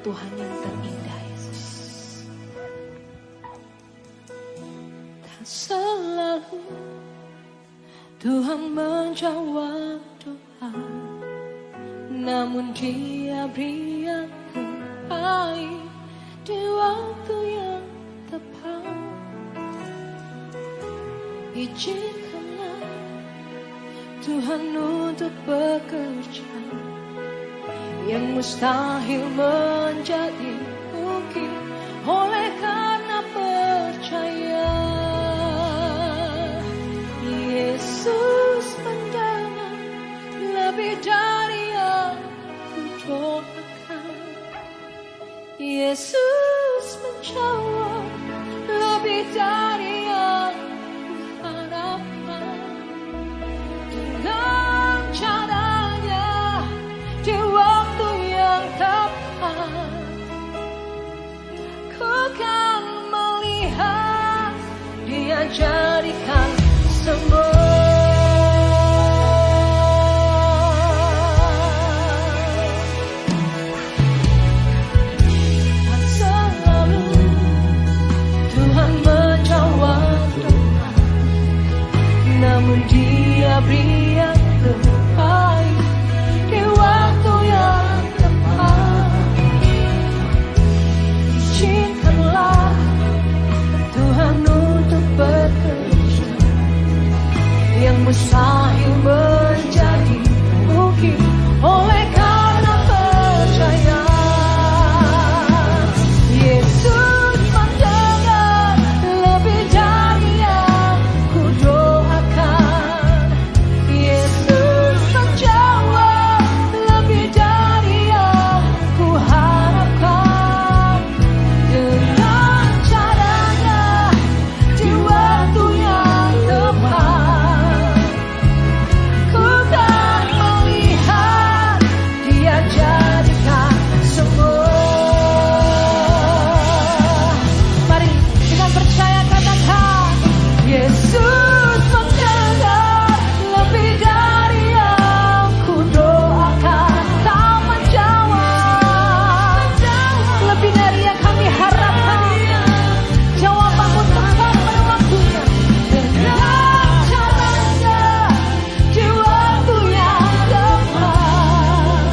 Tuhan yang terindah, Yesus. Tak selalu Tuhan menjawab doa, namun Dia beri yang terbaik di waktu yang tepat. Izinkanlah Tuhan untuk bekerja, yang mustahil menjadi mungkin oleh karena percaya. Yesus mendengar lebih dari yang kudoakan. Yesus menjawab lebih dari yang kuharapkan. Dengan caranya di waktu yang tepat, ku kan melihat Dia jadikan semua. Tak selalu Tuhan menjawab doa, namun Dia beri yang terbaik di waktu yang tepat. Izinkanlah Tuhan untuk bekerja, yang mustahil menjadi mungkin oleh karena percaya. Yesus mendengar lebih dari yang kudoakan. Yesus menjawab lebih dari yang kuharapkan. Dengan caranya di waktu yang tepat, ku kan melihat Dia jadikan semua. Mari dengan percaya katakan, Yesus mendengar lebih dari yang kudoakan. Tak menjawab lebih dari yang kami harapkan. Jawabanmu tepat pada waktunya. Dengan caranya di waktu yang tepat,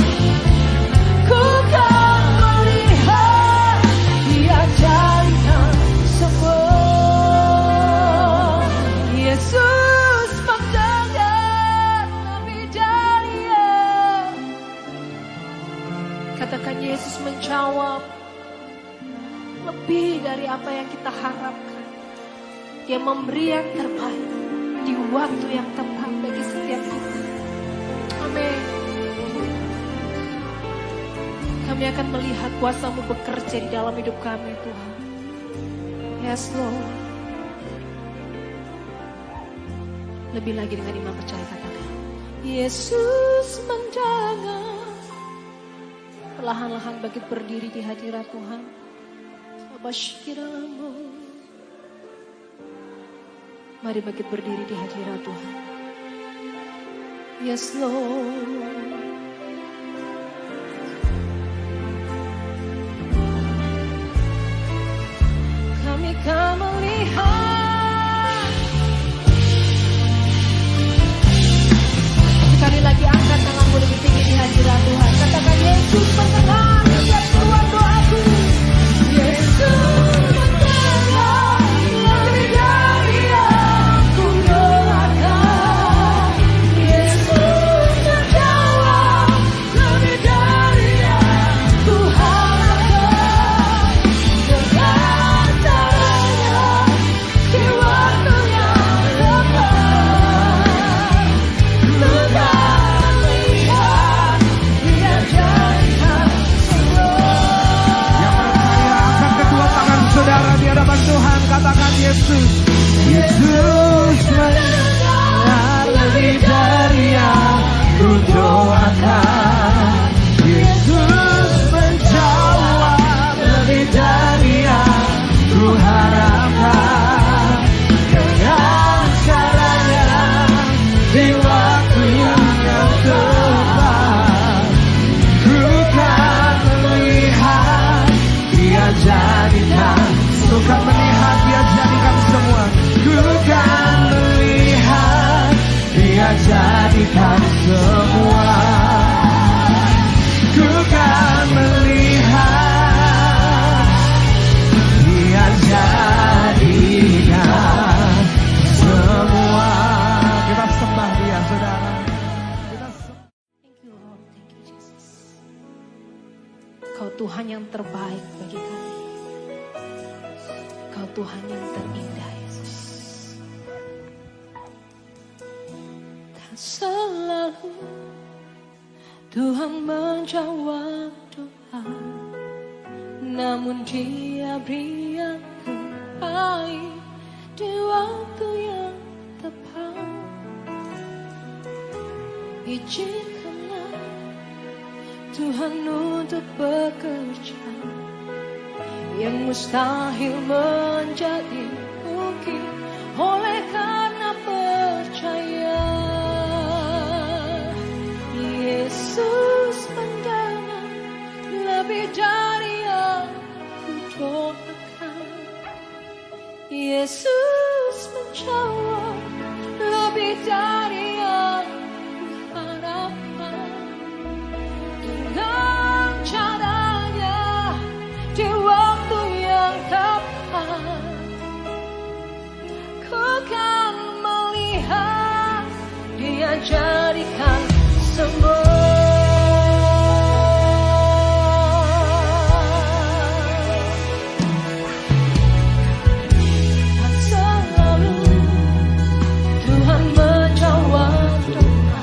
ku kan melihat Dia jadikan semua. Yesus mendengar lebih dari yang. Katakan, Yesus menjawab lebih dari apa yang kita harapkan. Dia memberi yang terbaik di waktu yang tepat bagi setiap kita. Amin. Kami akan melihat kuasa-Mu bekerja di dalam hidup kami, Tuhan. Yes, Lord. Lebih lagi dengan iman percaya katakan, Yesus mendengar. Perlahan-lahan bangkit berdiri di hadirat Tuhan. Abashkiramu. Mari bangkit berdiri di hadirat Tuhan. Yes, Lord. Kami akan melihat. Sekali lagi angkat tanganmu lebih tinggi di hadirat Tuhan. Katakan, Yesus mendengar setiap seruan doaku. Yesus mendengar lebih dari yang kudoakan. Yesus menjawab lebih dari yang kuharapkan. Dengan caranya di waktu yang tepat, ku kan melihat Dia jadikan Kau Tuhan yang terbaik bagi kami. Kau Tuhan yang terindah, Yesus. Dan selalu Tuhan menjawab doa, namun Dia beri yang terbaik di waktu yang tepat. Izinkanlah Tuhan untuk bekerja, yang mustahil menjadi mungkin oleh karena percaya. Yesus mendengar lebih dari yang kudoakan. Yesus menjawab lebih dari yang kuharapkan. Dengan caranya di waktu yang tepat, ku kan melihat Dia jadikan semua. Dan selalu Tuhan menjawab doa,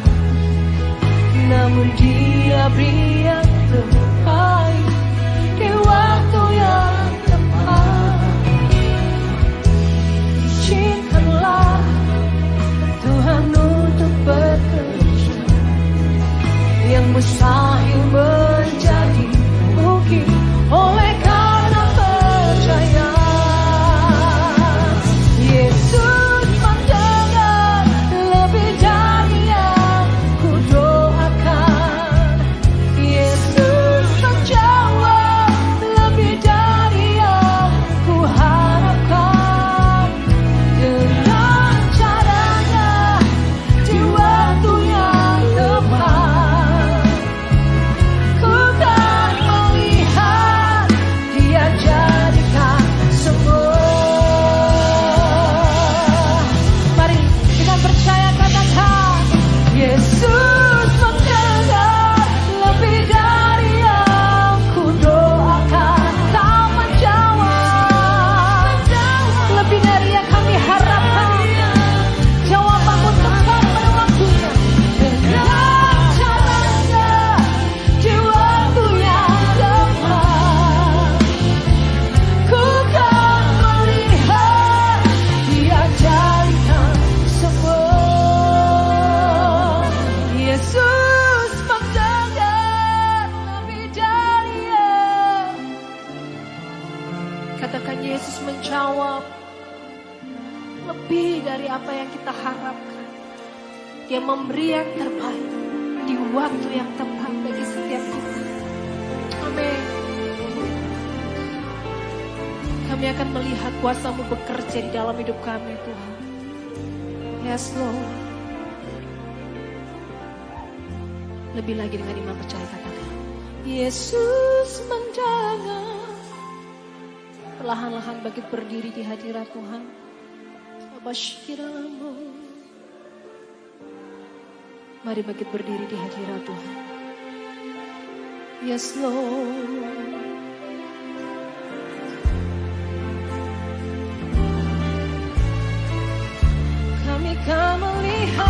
namun Dia beri yang terbaik di waktu yang tepat. Izinkanlah Tuhan untuk bekerja, yang mustahil menjadi mungkin oleh karena percaya. Yesus mendengar lebih dari yang kudoakan. Yesus menjawab lebih dari yang kuharapkan. Dengan caranya di waktu yang tepat, ku kan melihat Dia jadikan semua. Mari kita percaya, katakan, Yesus mendengar lebih dari yang kudoakan. Kau menjawab lebih dari yang kami harapkan. Jawabanmu tepat pada waktunya. Dengan caranya di waktu yang tepat, ku kan melihat Dia jadikan semua. Yesus mendengar lebih dari yang. Katakan, Yesus menjawab lebih dari apa yang kita harapkan. Dia memberi yang terbaik di waktu yang tepat bagi setiap kita. Amin. Kami akan melihat kuasa-Mu bekerja di dalam hidup kami, Tuhan. Yes, Lord. Lebih lagi dengan iman percaya, katakan, Yesus mendengar. Perlahan-lahan bangkit berdiri di hadirat Tuhan. Abashkiramu. Mari bangkit berdiri di hadirat Tuhan. Yes, Lord. Kami akan melihat.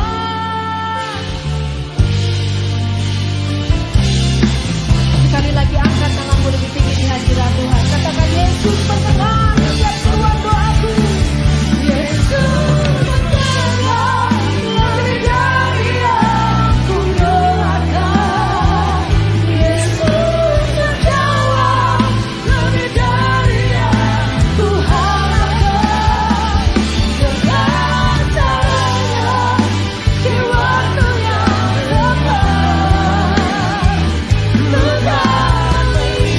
Sekali lagi angkat tanganmu lebih tinggi di hadirat Tuhan. Katakan, Yesus mendengar setiap seruan doaku. Yesus mendengar lebih dari yang kudoakan. Yesus menjawab lebih dari yang kuharapkan. Dengan caranya di waktu yang tepat, ku kan melihat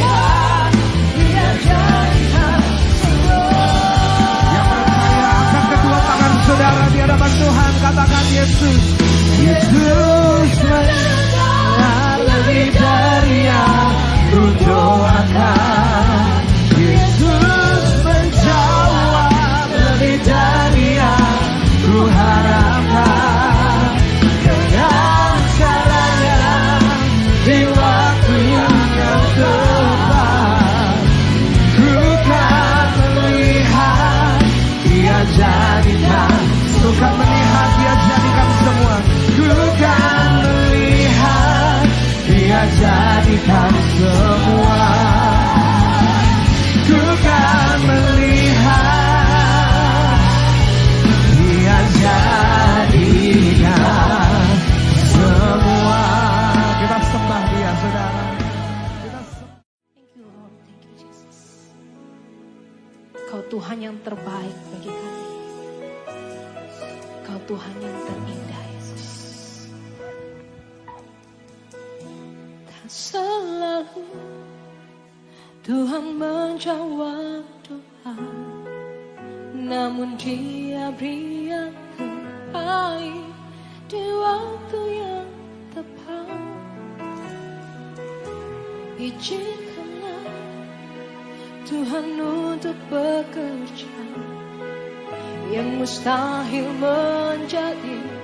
Kau Tuhan yang terbaik bagi kami. Kau Tuhan yang terindah, Yesus. Dan selalu Tuhan menjawab doa, namun Dia beri yang terbaik di waktu yang tepat. Izinkanlah Tuhan untuk bekerja yang mustahil menjadi.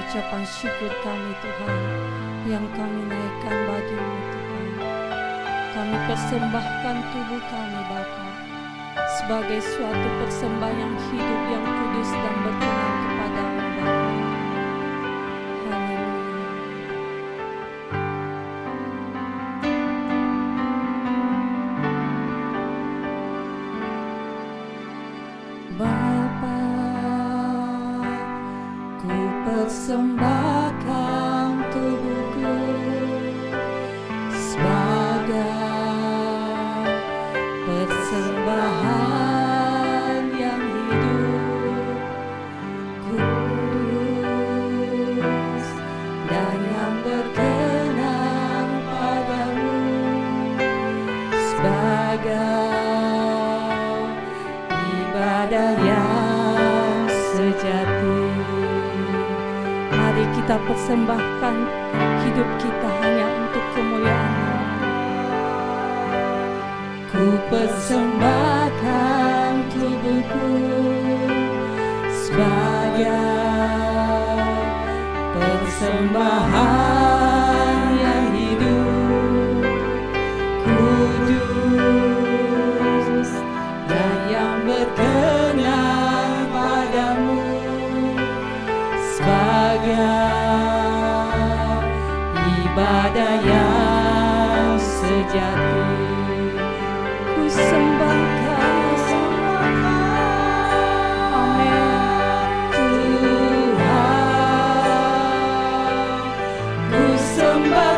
Ucapan syukur kami Tuhan yang kami naikkan bagi-Mu Tuhan. Kami persembahkan tubuh kami Bapa sebagai suatu persembahan yang hidup, yang kudus dan berkenan kepada-Mu Bapa. Bapa, ku persembahkan tubuhku sebagai persembahan yang hidup, kudus dan yang berkenan padamu, sebagai ibadah yang sejati. Mari kita persembahkan hidup kita hanya untuk kemuliaan-Mu. Ku persembahkan tubuhku sebagai persembahan yang hidup, kudus dan yang berkenan padamu, sebagai ibadah yang sejati. Ku sembahkan, amin Tuhan. Ku sembahkan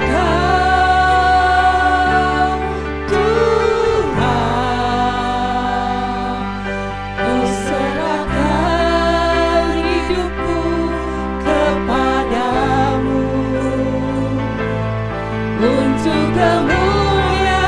Tuhan. Ku serahkan hidupku kepadamu untuk kemuliaan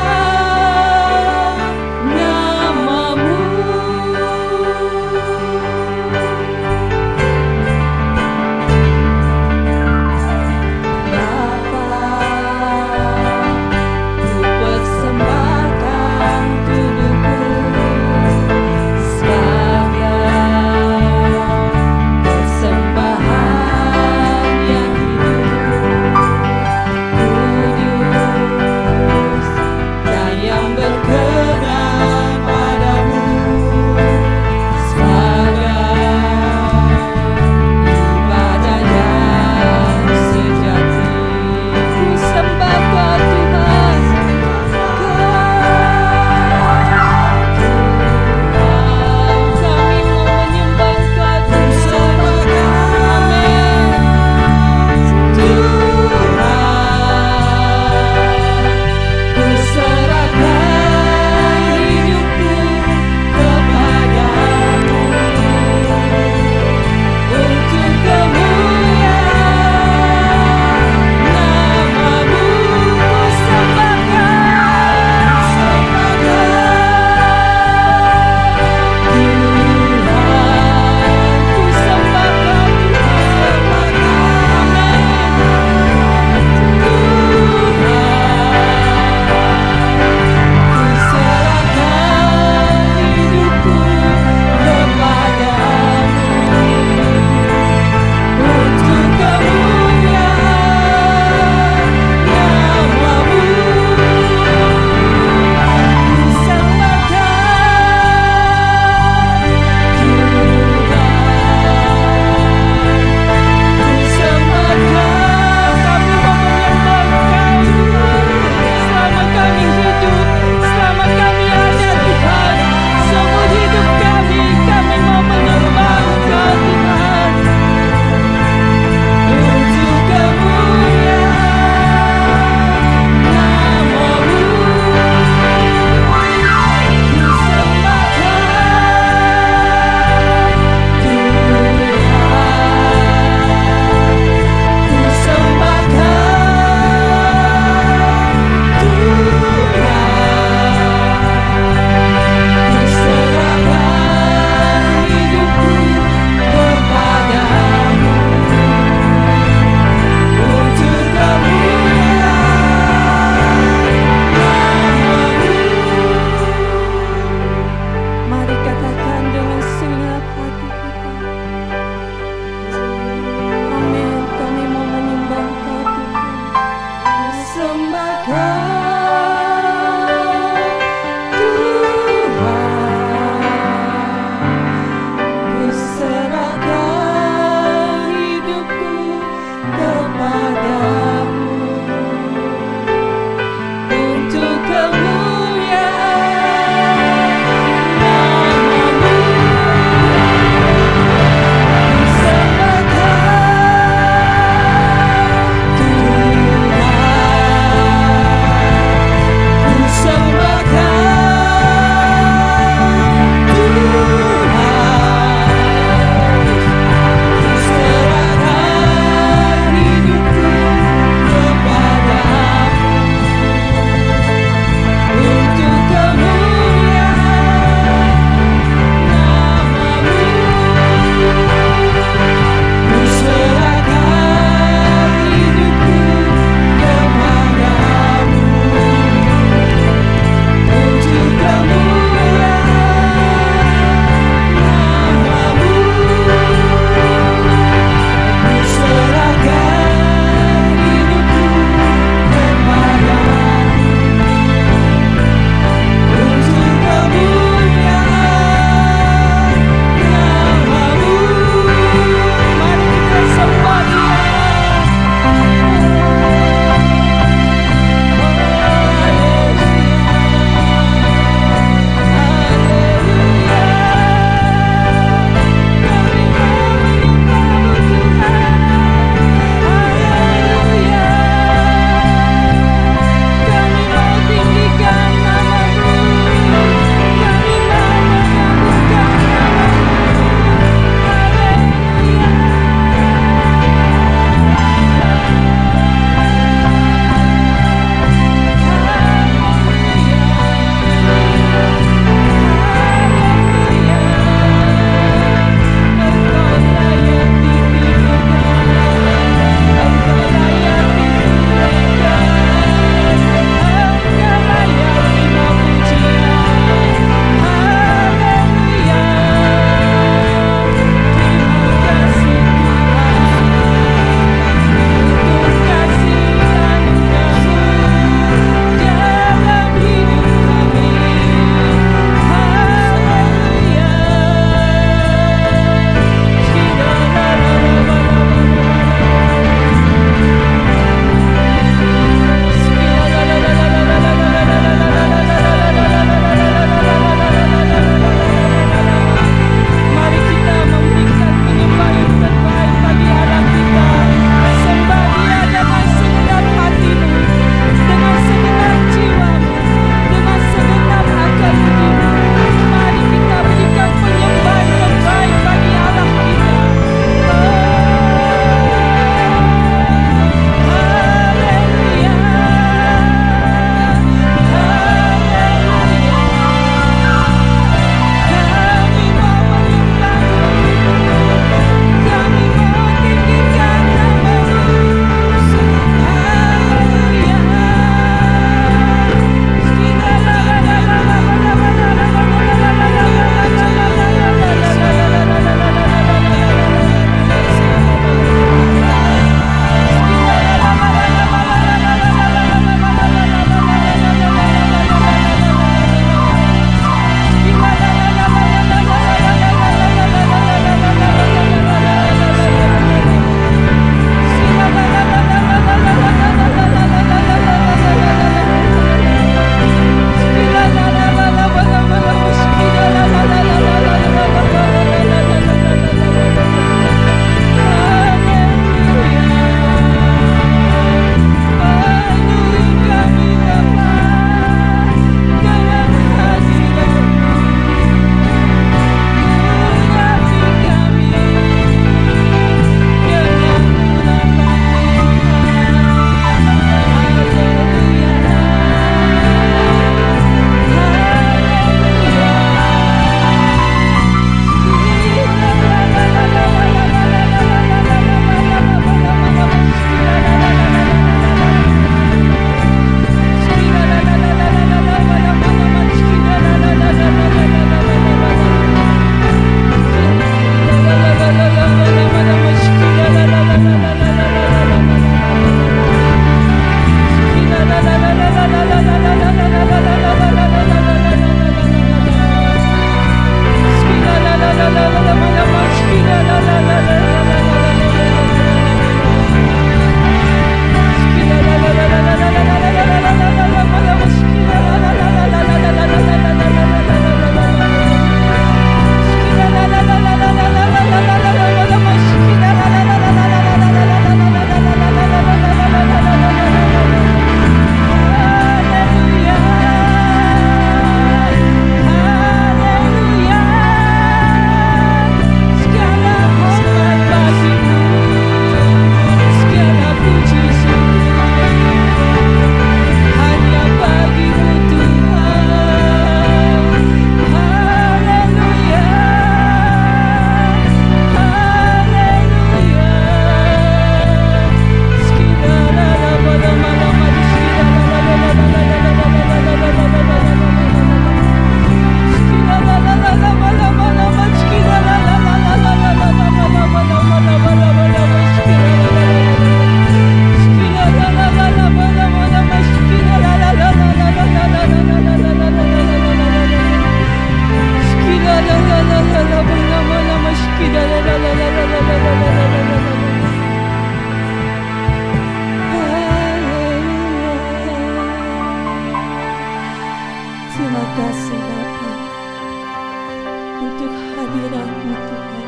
untuk hadirat-Mu Tuhan.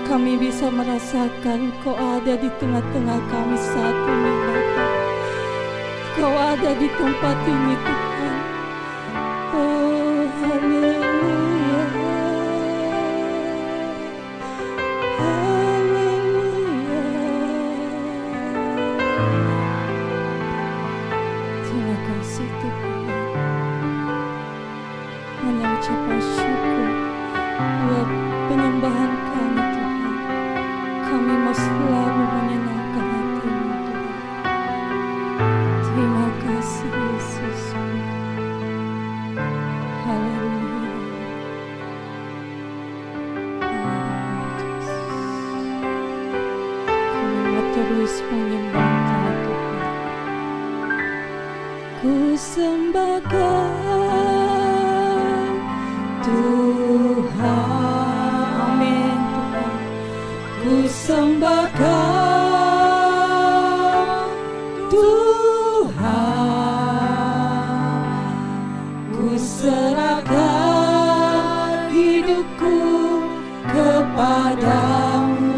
Kami bisa merasakan Kau ada di tengah-tengah kami saat ini Bapa. Kau ada di tempat ini Tuhan. Oh haleluya, haleluya. Terima kasih Tuhan. Hanya ucapan syukur buat penyembahan kami Tuhan. Kami mau selalu menyenangkan hati-Mu Tuhan. Terima kasih Yesus. Haleluya. Kami mau terus menyembah Kau Tuhan. Ku sembahkan Tuhan. Amin Tuhan. Ku sembahkan Tuhan. Ku serahkan hidupku kepadamu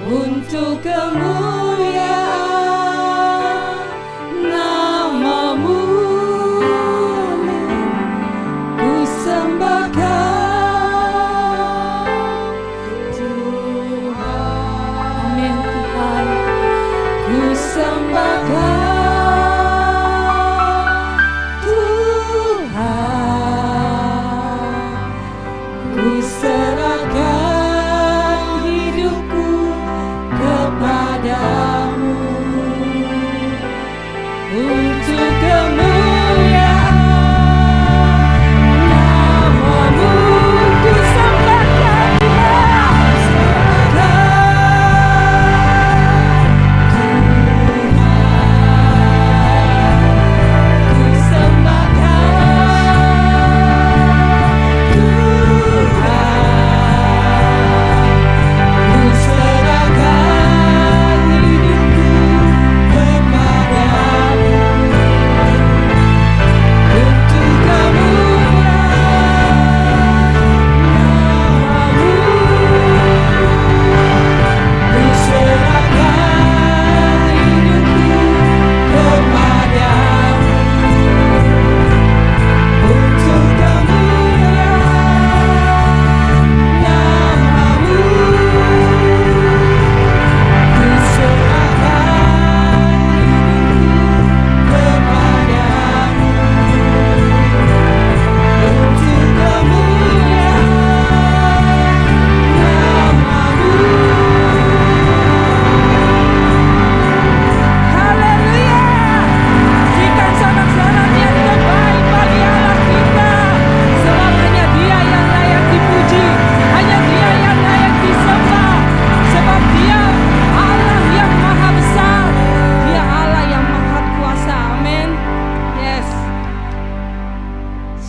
untuk kemuliaan nama-Mu. Ku sembahkan Tuhan. Amin Tuhan. Ku sembahkan Tuhan. Ku serahkan hidupku kepadamu untuk kemuliaan nama-Mu. Ku sembahkan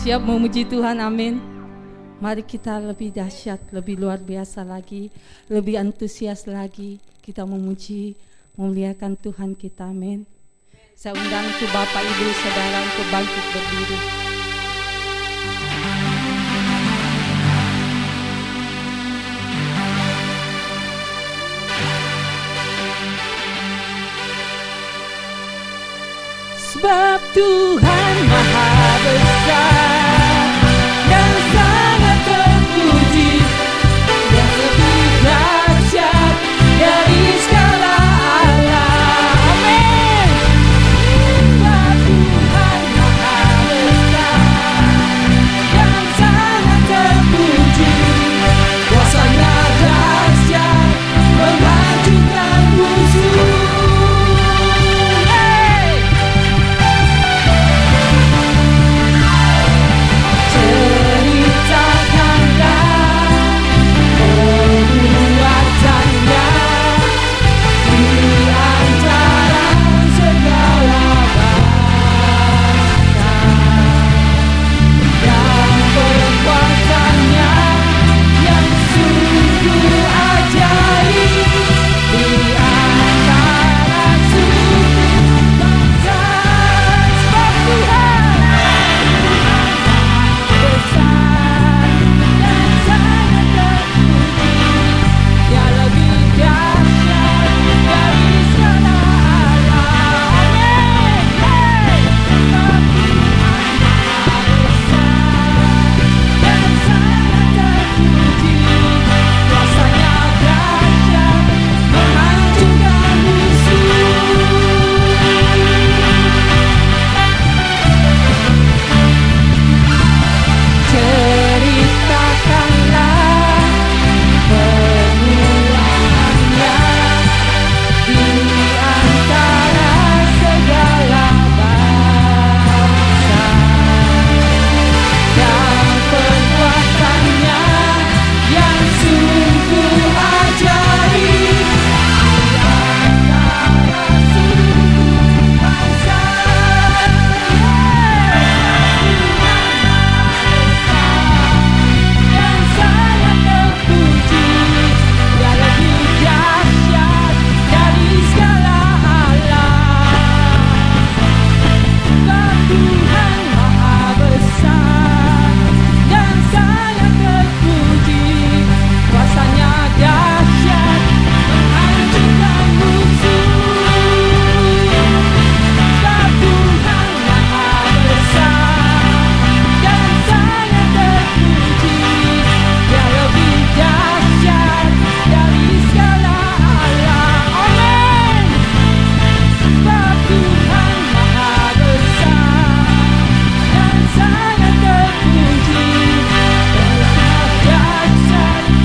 siap memuji Tuhan, amin. Mari kita lebih dahsyat, lebih luar biasa lagi, lebih antusias lagi. Kita memuji, memuliakan Tuhan kita, amin. Saya undang untuk Bapak, Ibu, Saudara untuk bangkit berdiri. Sebab Tuhan Maha Besar dan sangat terpuji, yang lebih dahsyat dari segala Allah. Amin. Sebab Tuhan Maha Besar dan sangat terpuji, kuasanya dahsyat menghancurkan musuh.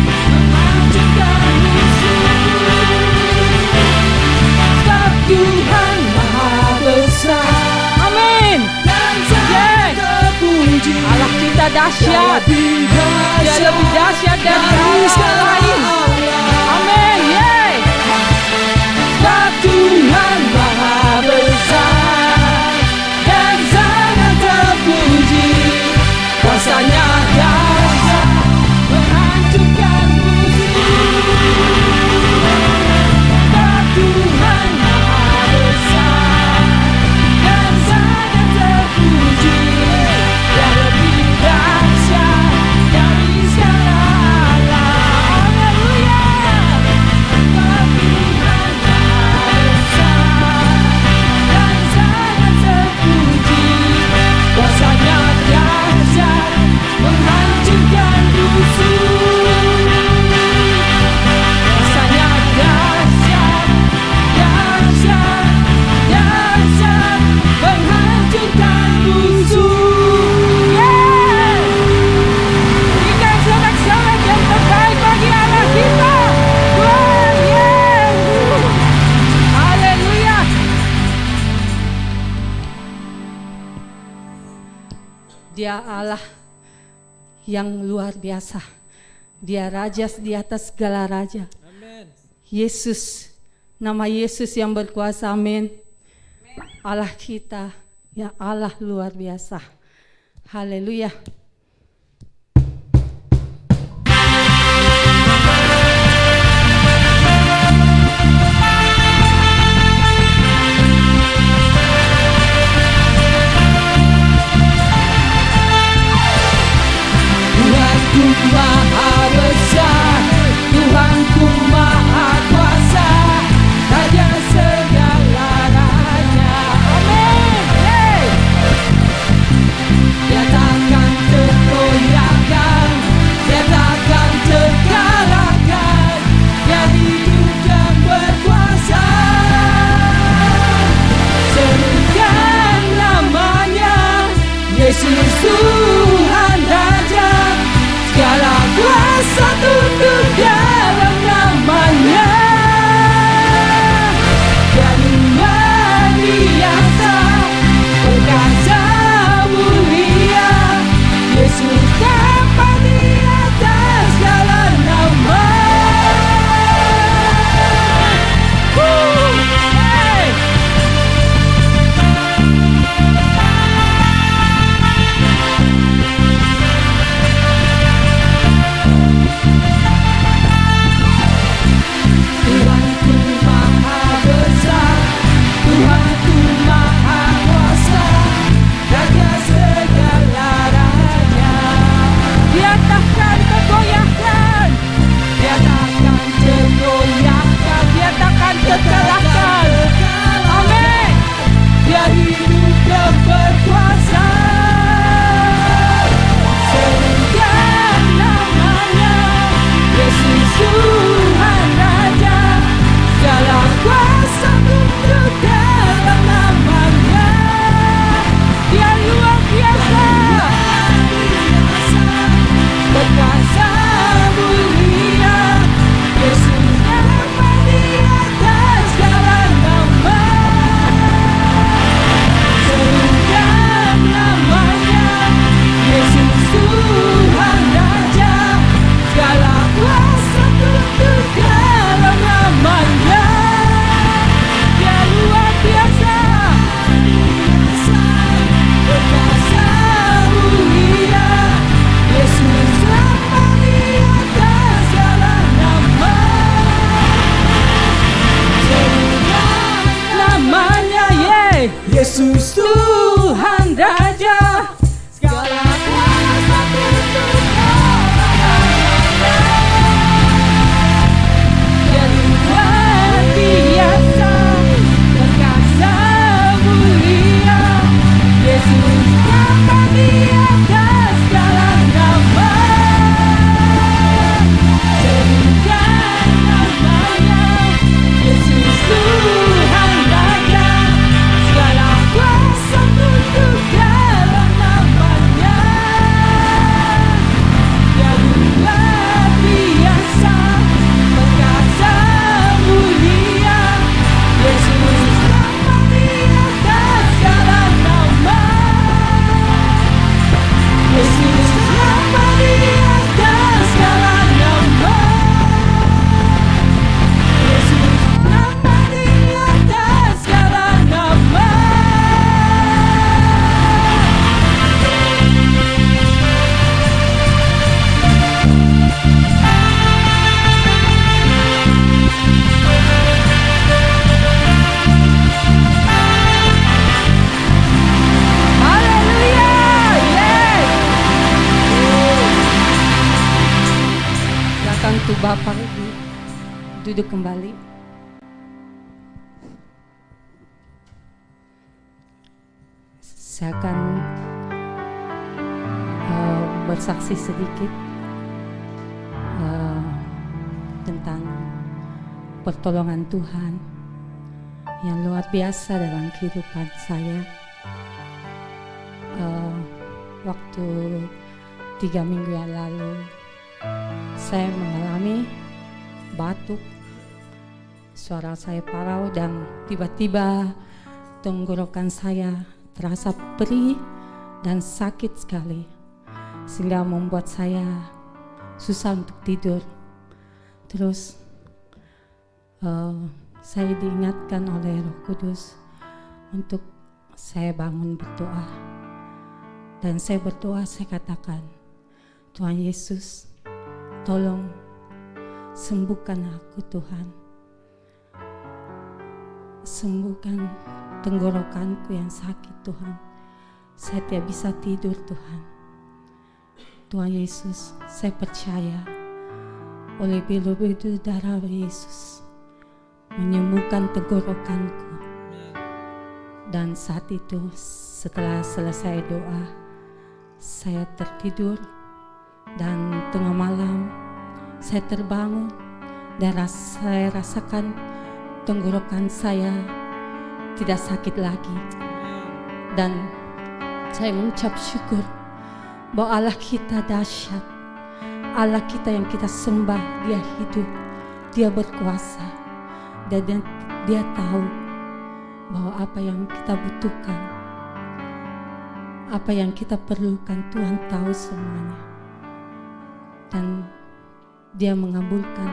menghancurkan musuh. Sebab Tuhan Maha Besar Amin. dan sangat terpuji. Allah kita dahsyat. Dia lebih dahsyat dari segala lain. Amin. Yeay. Sebab Tuhan Maha Besar dan sangat terpuji. Kuasanya dahsyat menghancurkan musuh. Sebab Tuhan Maha Besar dan sangat terpuji. Dia lebih dahsyat dari segala alam. Haleluya. Sebab Tuhan Maha Besar dan sangat terpuji. Kuasanya dahsyat menghancurkan musuh. Kuasanya dahsyat, dahsyat, dahsyat menghancurkan musuh. Yeah. Berikan sorak-sorai yang terbaik bagi Allah kita. Tuhan, yeah. Haleluya. Dia Allah yang luar biasa. Dia raja di atas segala raja. Yesus, nama Yesus yang berkuasa. Amin. Allah kita, ya Allah luar biasa. Haleluya. Tuhanku Maha Besar, Tuhanku Maha Kuasa, Raja segala raja. Amin. Hey. Dia takkan tergoyahkan, dia takkan terkalahkan. Dia hidup dan berkuasa. Serukan namanya, Yesus Tuhan Raja. Segala kuasa tunduk dalam namanya. Dia luar biasa, perkasa mulia. Yesus dapat di atas segala nama. Hey. Tuhanku Maha Besar, Tuhanku Maha Kuasa, Raja segala raja. Dia takkan tergoyahkan, dia takkan tergoyahkan, dia takkan terkalahkan. Amin. Dia hidup dan berkuasa. Serukan namanya, Yesus Tuhan Raja. Segala kuasa tunduk dalam namanya. Dia luar biasa, perkasa mulia. Yesus dapat di atas segala nama. Serukan namanya, Yesus Tuhan Raja. Segala kuasa tunduk dalam namanya. Dia luar biasa, perkasa mulia. Yesus Haleluya. Yes. Silakan tuh Bapak Ibu duduk kembali. Saya akan bersaksi sedikit tentang pertolongan Tuhan yang luar biasa dalam kehidupan saya. Waktu 3 minggu yang lalu saya mengalami batuk, suara saya parau, dan tiba-tiba tenggorokan saya terasa perih dan sakit sekali, sehingga membuat saya susah untuk tidur. Terus saya diingatkan oleh Roh Kudus untuk saya bangun berdoa, dan saya berdoa, saya katakan, Tuhan Yesus, tolong sembuhkan aku Tuhan, sembuhkan tenggorokanku yang sakit Tuhan, saya tidak bisa tidur Tuhan. Tuhan Yesus, saya percaya oleh belu-belu darah Yesus menyembuhkan tenggorokanku. Dan saat itu setelah selesai doa, saya tertidur, dan tengah malam saya terbangun dan saya rasakan tenggorokan saya tidak sakit lagi. Dan saya mengucap syukur bahwa Allah kita dahsyat, Allah kita yang kita sembah, Dia hidup, Dia berkuasa, dan Dia tahu bahwa apa yang kita butuhkan, apa yang kita perlukan, Tuhan tahu semuanya. Dan Dia mengabulkan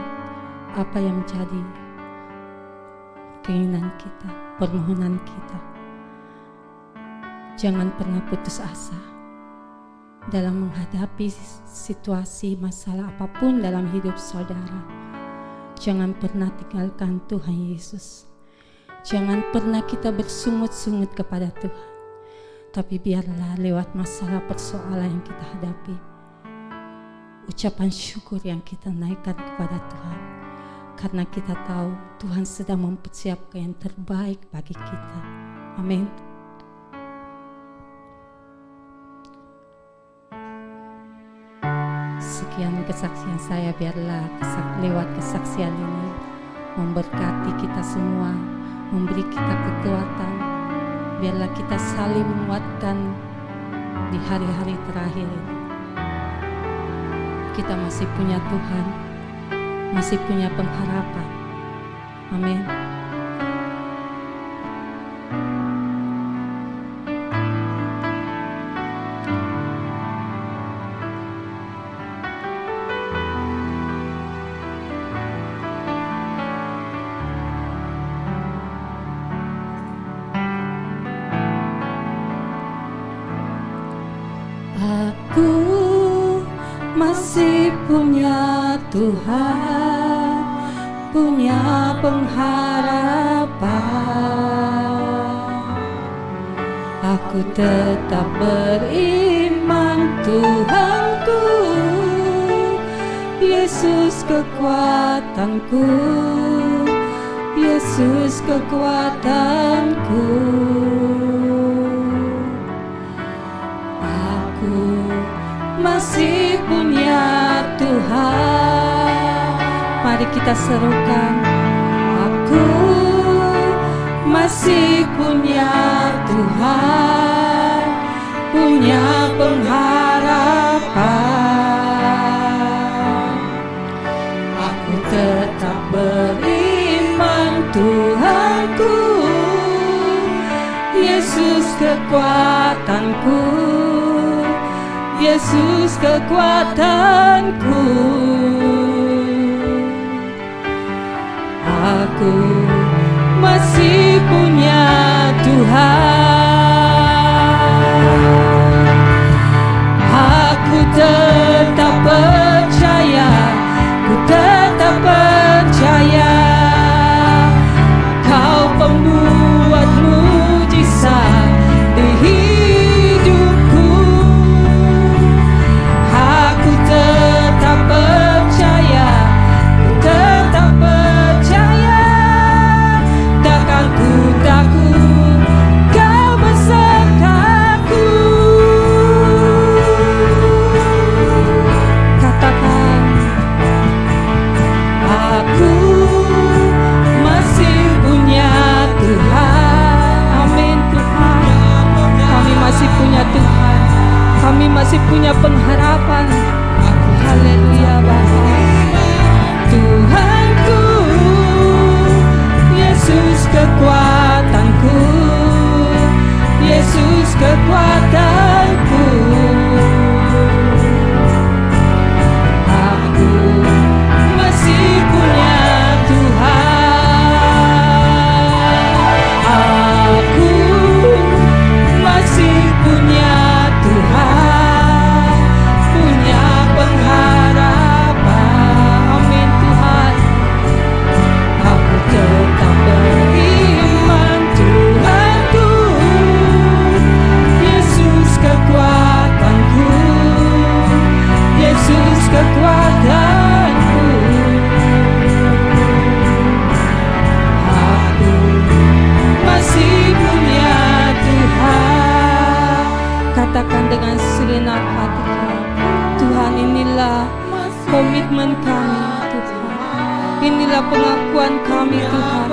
apa yang menjadi keinginan kita, permohonan kita. Jangan pernah putus asa dalam menghadapi situasi masalah apapun dalam hidup saudara. Jangan pernah tinggalkan Tuhan Yesus. Jangan pernah kita bersungut-sungut kepada Tuhan. Tapi biarlah lewat masalah persoalan yang kita hadapi, ucapan syukur yang kita naikkan kepada Tuhan, karena kita tahu Tuhan sedang mempersiapkan yang terbaik bagi kita. Amin. Sekian kesaksian saya, biarlah lewat kesaksian ini memberkati kita semua, memberi kita kekuatan. Biarlah kita saling menguatkan di hari-hari terakhir ini. Kita masih punya Tuhan, masih punya pengharapan. Amin. Aku masih punya Tuhan, punya pengharapan. Aku tetap beriman, Tuhanku, Yesus kekuatanku, Yesus kekuatanku. Masih punya Tuhan. Mari kita serukan, aku masih punya Tuhan, punya pengharapan. Aku tetap beriman, Tuhanku, Yesus kekuatanku, Yesus kekuatanku. Aku masih punya Tuhan. Aku tetap percaya kekuatanku. Aku masih punya Tuhan. Katakan dengan segenap hati kami, Tuhan, inilah komitmen kami Tuhan. Inilah pengakuan kami Tuhan.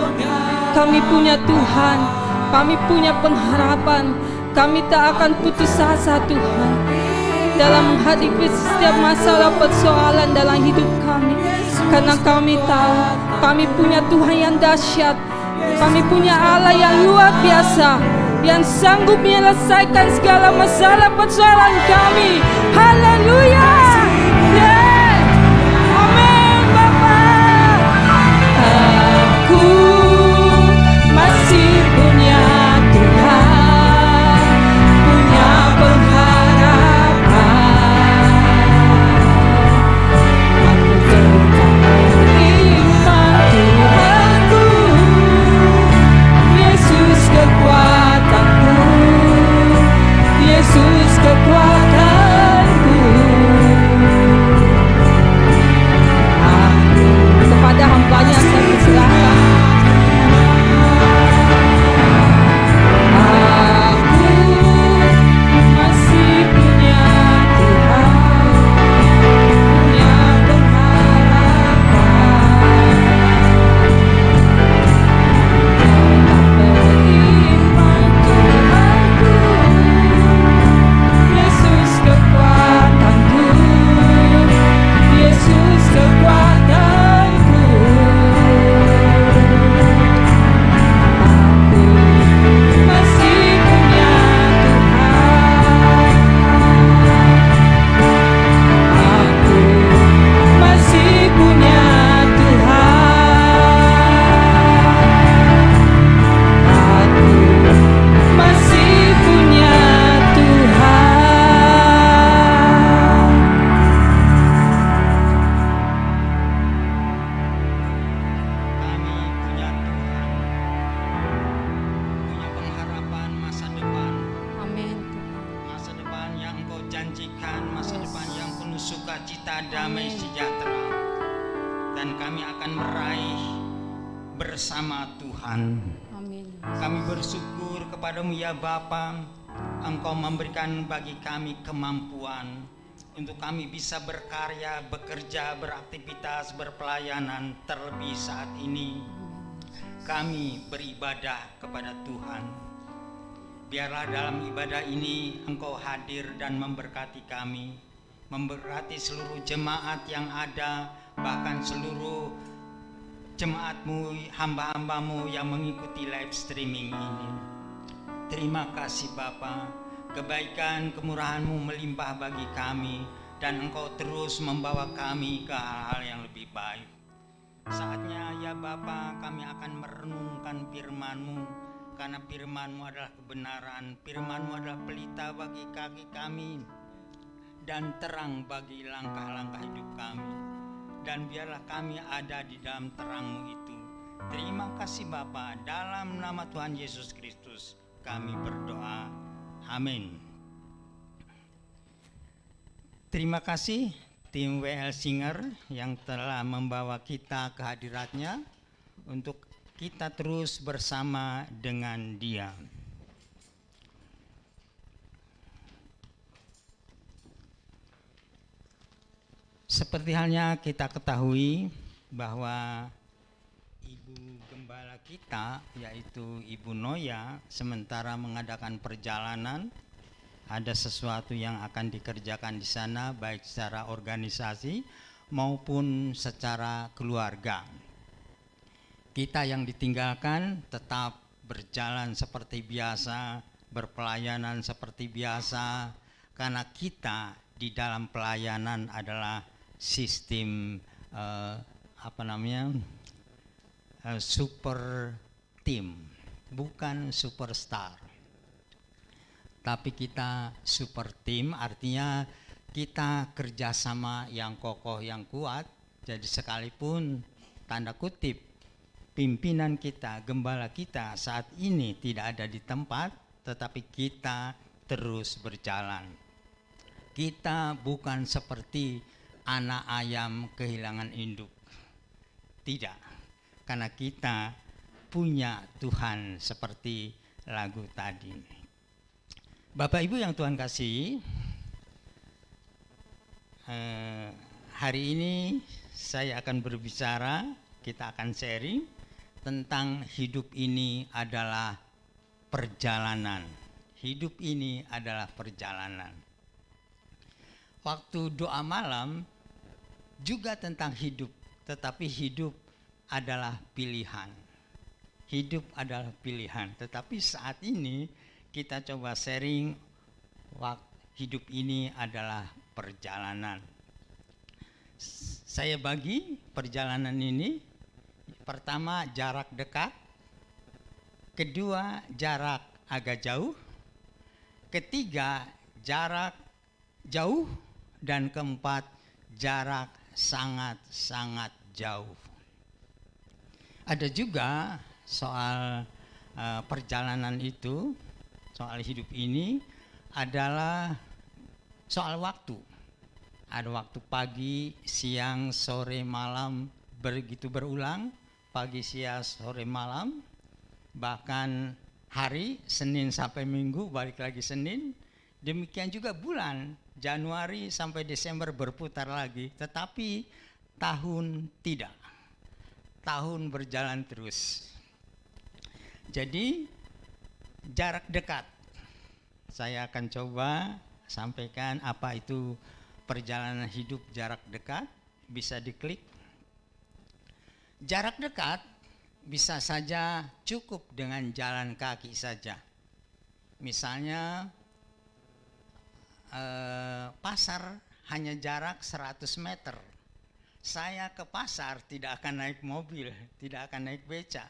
Kami punya Tuhan, kami punya pengharapan. Kami tak akan putus asa Tuhan dalam menghadapi setiap masalah persoalan dalam hidup kami. Karena kami tahu kami punya Tuhan yang dahsyat. Kami punya Allah yang luar biasa, yang sanggup menyelesaikan segala masalah persoalan kami. Haleluya. Yeah. Amin Bapa. Aku masih punya Tuhan, punya pengharapan. Aku tetap beriman Tuhanku, Yesus kekuatanku, Yesus kekuatanku. Aku kepada hamba-Nya saya persilahkan. Aku masih punya Tuhan, punya pengharapan. Tetap beriman Tuhanku, Yesus kekuatanku, Yesus kekuatanku. Aku masih punya Tuhan. Aku masih punya Tuhan. Aku masih punya Tuhan. Kami punya Tuhan, punya pengharapan masa depan, Amin. masa depan yang Engkau janjikan, masa Yes. depan yang penuh sukacita, damai, Amin. sejahtera. Dan kami akan meraih bersama Tuhan. Amin. Kami bersyukur kepadamu ya Bapa, Engkau memberikan bagi kami kemampuan untuk kami bisa berkarya, bekerja, beraktivitas, berpelayanan. Terlebih saat ini kami beribadah kepada Tuhan. Biarlah dalam ibadah ini Engkau hadir dan memberkati kami, memberkati seluruh jemaat yang ada, bahkan seluruh jemaatmu, hamba-hambamu yang mengikuti live streaming ini. Terima kasih Bapa, kebaikan kemurahan-Mu melimpah bagi kami, dan Engkau terus membawa kami ke hal-hal yang lebih baik. Saatnya ya Bapa, kami akan merenungkan firman-Mu, karena firman-Mu adalah kebenaran, firman-Mu adalah pelita bagi kaki kami dan terang bagi langkah-langkah hidup kami. Dan biarlah kami ada di dalam terang-Mu itu. Terima kasih Bapa, dalam nama Tuhan Yesus Kristus kami berdoa. Amin. Terima kasih tim WL Singer yang telah membawa kita ke hadiratnya untuk kita terus bersama dengan Dia. Seperti halnya kita ketahui bahwa Ibu Gembala kita, yaitu Ibu Noya, sementara mengadakan perjalanan, ada sesuatu yang akan dikerjakan di sana, baik secara organisasi maupun secara keluarga. Kita yang ditinggalkan tetap berjalan seperti biasa, berpelayanan seperti biasa, karena kita di dalam pelayanan adalah sistem super team, bukan superstar. Tapi kita super team, artinya kita kerjasama yang kokoh, yang kuat. Jadi sekalipun tanda kutip pimpinan kita, gembala kita saat ini tidak ada di tempat, tetapi kita terus berjalan. Kita bukan seperti anak ayam kehilangan induk. Tidak, karena kita punya Tuhan seperti lagu tadi. Bapak Ibu yang Tuhan kasih, hari ini saya akan berbicara, kita akan sharing tentang hidup ini adalah perjalanan. Hidup ini adalah perjalanan. Waktu doa malam juga tentang hidup, tetapi hidup adalah pilihan. Hidup adalah pilihan, tetapi saat ini kita coba sharing hidup ini adalah perjalanan. Saya bagi perjalanan ini, pertama jarak dekat, kedua jarak agak jauh, ketiga jarak jauh, dan keempat jarak sangat-sangat jauh. Ada juga soal perjalanan itu, soal hidup ini adalah soal waktu. Ada waktu pagi, siang, sore, malam, begitu berulang, pagi, siang, sore, malam, bahkan hari, Senin sampai Minggu, balik lagi Senin. Demikian juga bulan, Januari sampai Desember berputar lagi, tetapi tahun tidak. Tahun berjalan terus. Jadi jarak dekat, saya akan coba sampaikan apa itu perjalanan hidup jarak dekat. Bisa diklik. Jarak dekat bisa saja cukup dengan jalan kaki saja. Misalnya pasar hanya jarak 100 meter. Saya ke pasar tidak akan naik mobil, tidak akan naik beca.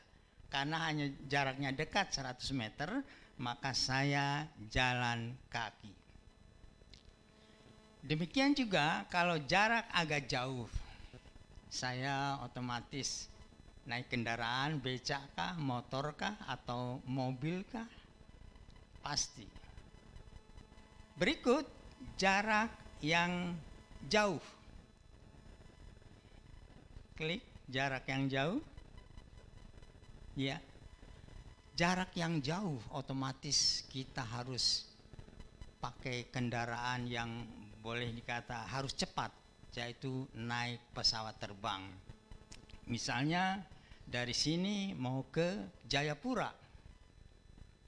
Karena hanya jaraknya dekat 100 meter, maka saya jalan kaki. Demikian juga kalau jarak agak jauh, saya otomatis naik kendaraan, becak kah, motor kah, atau mobil kah? Pasti. Berikut jarak yang jauh. Klik jarak yang jauh. Ya. Jarak yang jauh otomatis kita harus pakai kendaraan yang boleh dikata harus cepat, yaitu naik pesawat terbang. Misalnya dari sini mau ke Jayapura,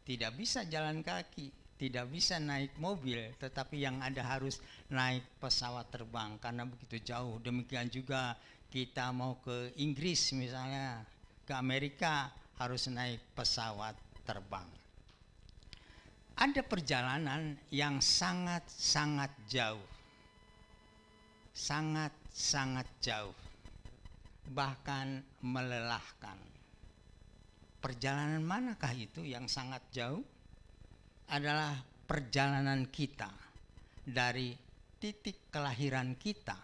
tidak bisa jalan kaki, tidak bisa naik mobil, tetapi yang ada harus naik pesawat terbang karena begitu jauh. Demikian juga kita mau ke Inggris misalnya, ke Amerika, harus naik pesawat terbang. Ada perjalanan yang sangat-sangat jauh. Sangat-sangat jauh. Bahkan melelahkan. Perjalanan manakah itu yang sangat jauh? Adalah perjalanan kita dari titik kelahiran kita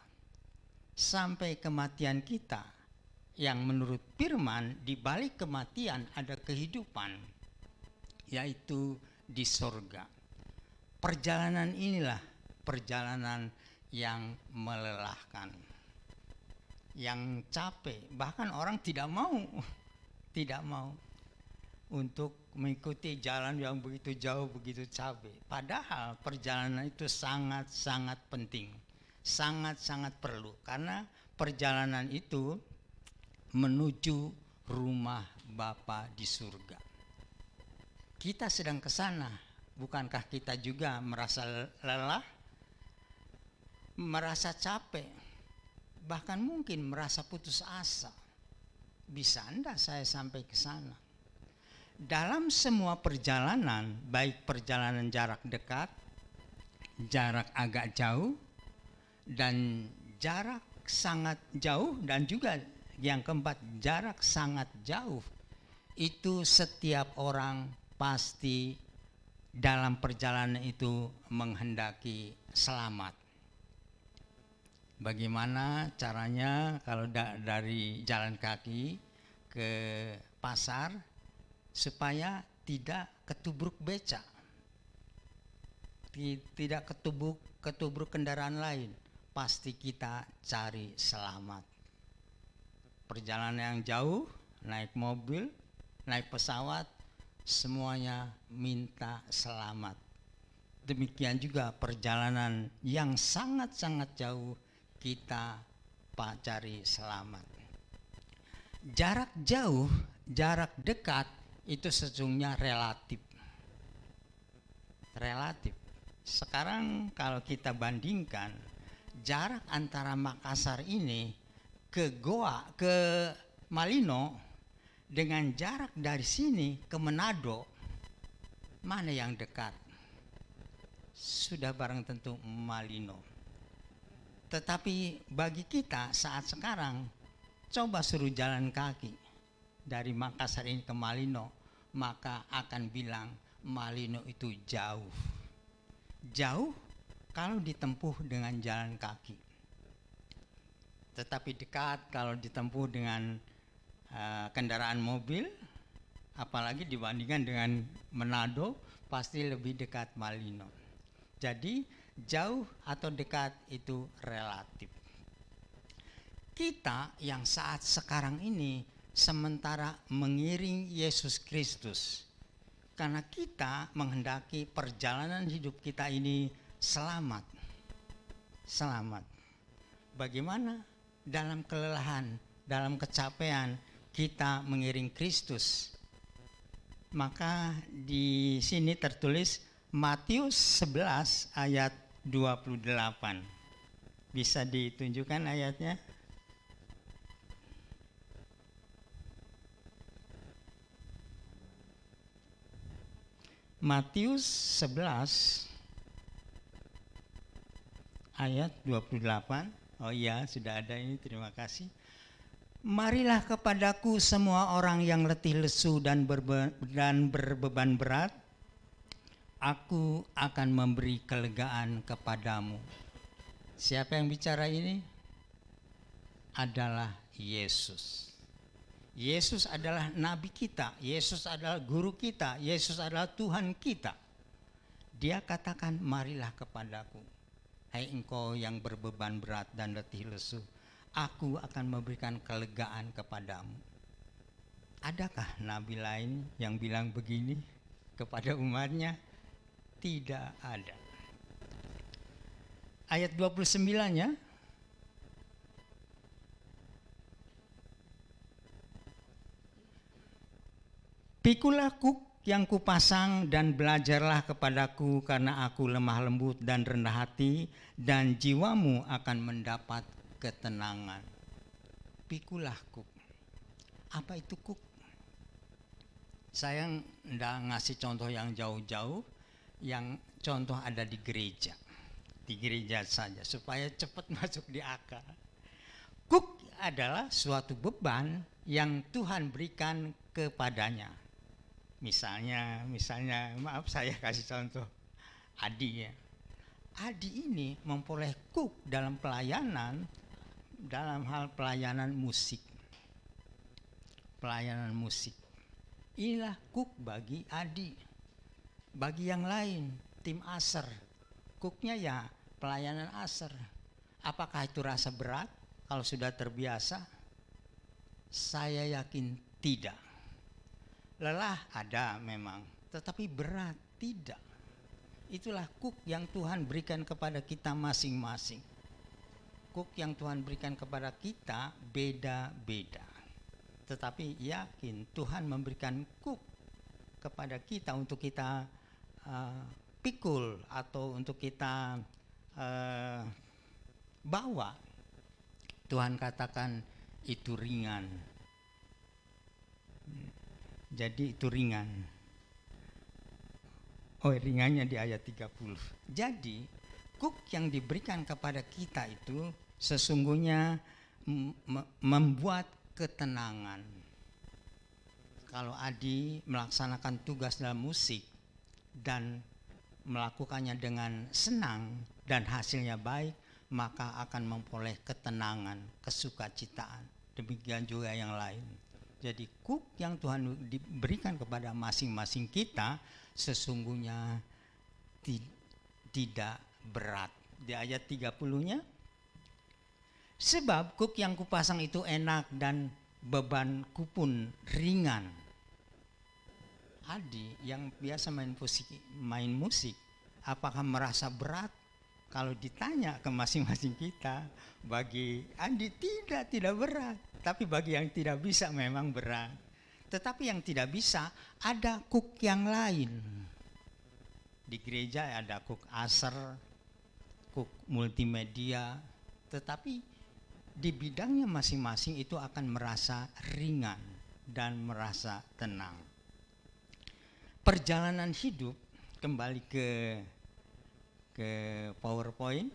sampai kematian kita, yang menurut firman di balik kematian ada kehidupan, yaitu di sorga. Perjalanan inilah perjalanan yang melelahkan, yang capek, bahkan orang tidak mau untuk mengikuti jalan yang begitu jauh, begitu capek. Padahal perjalanan itu sangat-sangat penting, sangat-sangat perlu, karena perjalanan itu menuju rumah Bapa di surga. Kita sedang ke sana, bukankah kita juga merasa lelah, merasa capek, bahkan mungkin merasa putus asa? Bisa enggak saya sampai ke sana? Dalam semua perjalanan, baik perjalanan jarak dekat, jarak agak jauh, dan jarak sangat jauh, dan juga yang keempat jarak sangat jauh, itu setiap orang pasti dalam perjalanan itu menghendaki selamat. Bagaimana caranya kalau dari jalan kaki ke pasar supaya tidak ketubruk beca, tidak ketubruk kendaraan lain? pasti kita cari selamat. Perjalanan yang jauh, naik mobil, naik pesawat, semuanya minta selamat. Demikian juga perjalanan yang sangat-sangat jauh, kita cari selamat. Jarak jauh, jarak dekat itu sesungguhnya relatif. Relatif. Sekarang kalau kita bandingkan jarak antara Makassar ini ke Goa, ke Malino, dengan jarak dari sini ke Manado, mana yang dekat? Sudah barang tentu Malino. Tetapi bagi kita saat sekarang, coba suruh jalan kaki dari Makassar ini ke Malino, maka akan bilang Malino itu jauh. Jauh kalau ditempuh dengan jalan kaki. Tetapi dekat kalau ditempuh dengan kendaraan mobil, apalagi dibandingkan dengan Manado, pasti lebih dekat Malino. Jadi jauh atau dekat itu relatif. Kita yang saat sekarang ini sementara mengiring Yesus Kristus, karena kita menghendaki perjalanan hidup kita ini selamat. Selamat. Bagaimana dalam kelelahan, dalam kecapean kita mengiring Kristus? Maka di sini tertulis Matius 11 ayat 28. Bisa ditunjukkan ayatnya? Matius 11 ayat 28. Oh iya, sudah ada ini, terima kasih. Marilah kepadaku semua orang yang letih lesu dan berbeban berat, aku akan memberi kelegaan kepadamu. Siapa yang bicara ini? Adalah Yesus. Yesus adalah nabi kita, Yesus adalah guru kita, Yesus adalah Tuhan kita. Dia katakan, marilah kepadaku, hai engkau yang berbeban berat dan letih lesu, aku akan memberikan kelegaan kepadamu. Adakah nabi lain yang bilang begini kepada umatnya? Tidak ada. Ayat 29-nya, pikulah kuk yang kupasang dan belajarlah kepadaku, karena aku lemah lembut dan rendah hati, dan jiwamu akan mendapat ketenangan. Pikulah kuk. Apa itu kuk? Saya tidak ngasih contoh yang jauh-jauh, yang contoh ada di gereja. Di gereja saja, supaya cepat masuk di akal. Kuk adalah suatu beban yang Tuhan berikan kepadanya. Misalnya, maaf saya kasih contoh Adi ya. Adi ini memperoleh kuk dalam pelayanan, dalam hal pelayanan musik. Pelayanan musik. Inilah kuk bagi Adi. Bagi yang lain, tim Aser, kuknya ya pelayanan Aser. Apakah itu rasa berat kalau sudah terbiasa? Saya yakin tidak. Lelah ada memang, tetapi berat tidak. Itulah kuk yang Tuhan berikan kepada kita masing-masing. Kuk yang Tuhan berikan kepada kita beda-beda. Tetapi yakin Tuhan memberikan kuk kepada kita untuk kita pikul atau untuk kita bawa. Tuhan katakan itu ringan. Jadi itu ringan. Oh, ringannya di ayat 30. Jadi kuk yang diberikan kepada kita itu sesungguhnya membuat ketenangan. Kalau Adi melaksanakan tugas dalam musik dan melakukannya dengan senang dan hasilnya baik, maka akan memperoleh ketenangan, kesukacitaan. Demikian juga yang lain. Jadi kuk yang Tuhan diberikan kepada masing-masing kita sesungguhnya tidak berat. Di ayat 30-nya Sebab kuk yang kupasang itu enak dan bebanku pun ringan. Adi yang biasa main musik, apakah merasa berat? Kalau ditanya ke masing-masing kita, bagi Andi tidak berat. Tapi bagi yang tidak bisa memang berat. Tetapi yang tidak bisa, ada kuk yang lain. Di gereja ada kuk aser, kuk multimedia. Tetapi di bidangnya masing-masing itu akan merasa ringan dan merasa tenang. Perjalanan hidup, kembali ke PowerPoint.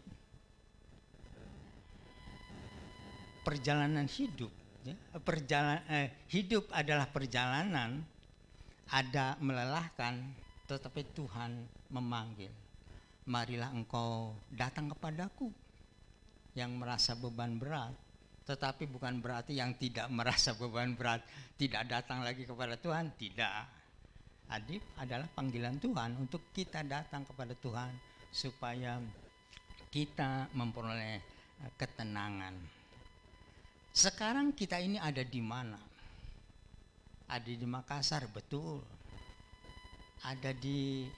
Perjalanan hidup, ya. Hidup adalah perjalanan, ada melelahkan, tetapi Tuhan memanggil. Marilah engkau datang kepadaku yang merasa beban berat. Tetapi bukan berarti yang tidak merasa beban berat tidak datang lagi kepada Tuhan, tidak. Adib adalah panggilan Tuhan untuk kita datang kepada Tuhan supaya kita memperoleh ketenangan. Sekarang kita ini ada di mana? Ada di Makassar, betul. Ada di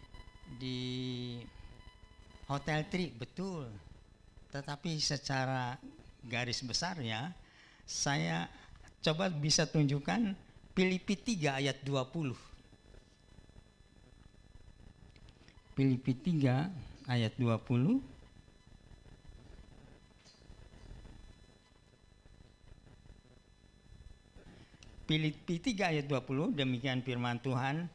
Hotel Tri, betul. Tetapi secara garis besarnya, saya coba bisa tunjukkan Filipi 3 ayat 20. Filipi 3 ayat 20. Filipi 3 ayat 20, demikian firman Tuhan,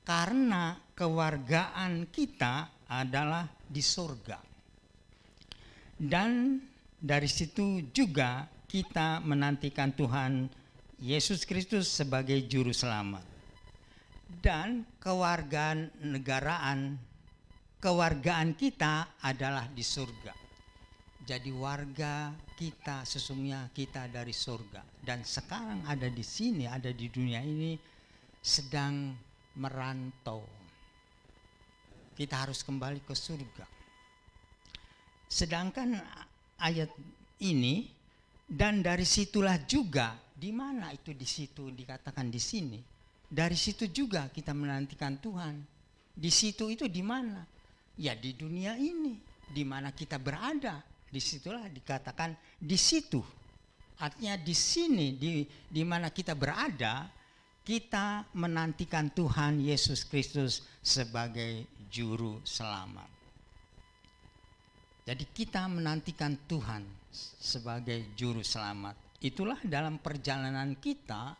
karena kewargaan kita adalah di surga. Dan dari situ juga kita menantikan Tuhan Yesus Kristus sebagai juru selamat. Dan kewargaan kita adalah di surga. Jadi warga kita sesungguhnya kita dari surga. Dan sekarang ada di sini, ada di dunia ini sedang merantau. Kita harus kembali ke surga. Sedangkan ayat ini, dan dari situlah juga, di mana itu di situ dikatakan di sini. Dari situ juga kita menantikan Tuhan. Di situ itu di mana? Ya di dunia ini, di mana kita berada. Disitulah dikatakan di situ. Artinya di sini, di mana kita berada, kita menantikan Tuhan Yesus Kristus sebagai juru selamat. Jadi kita menantikan Tuhan sebagai juru selamat. Itulah dalam perjalanan kita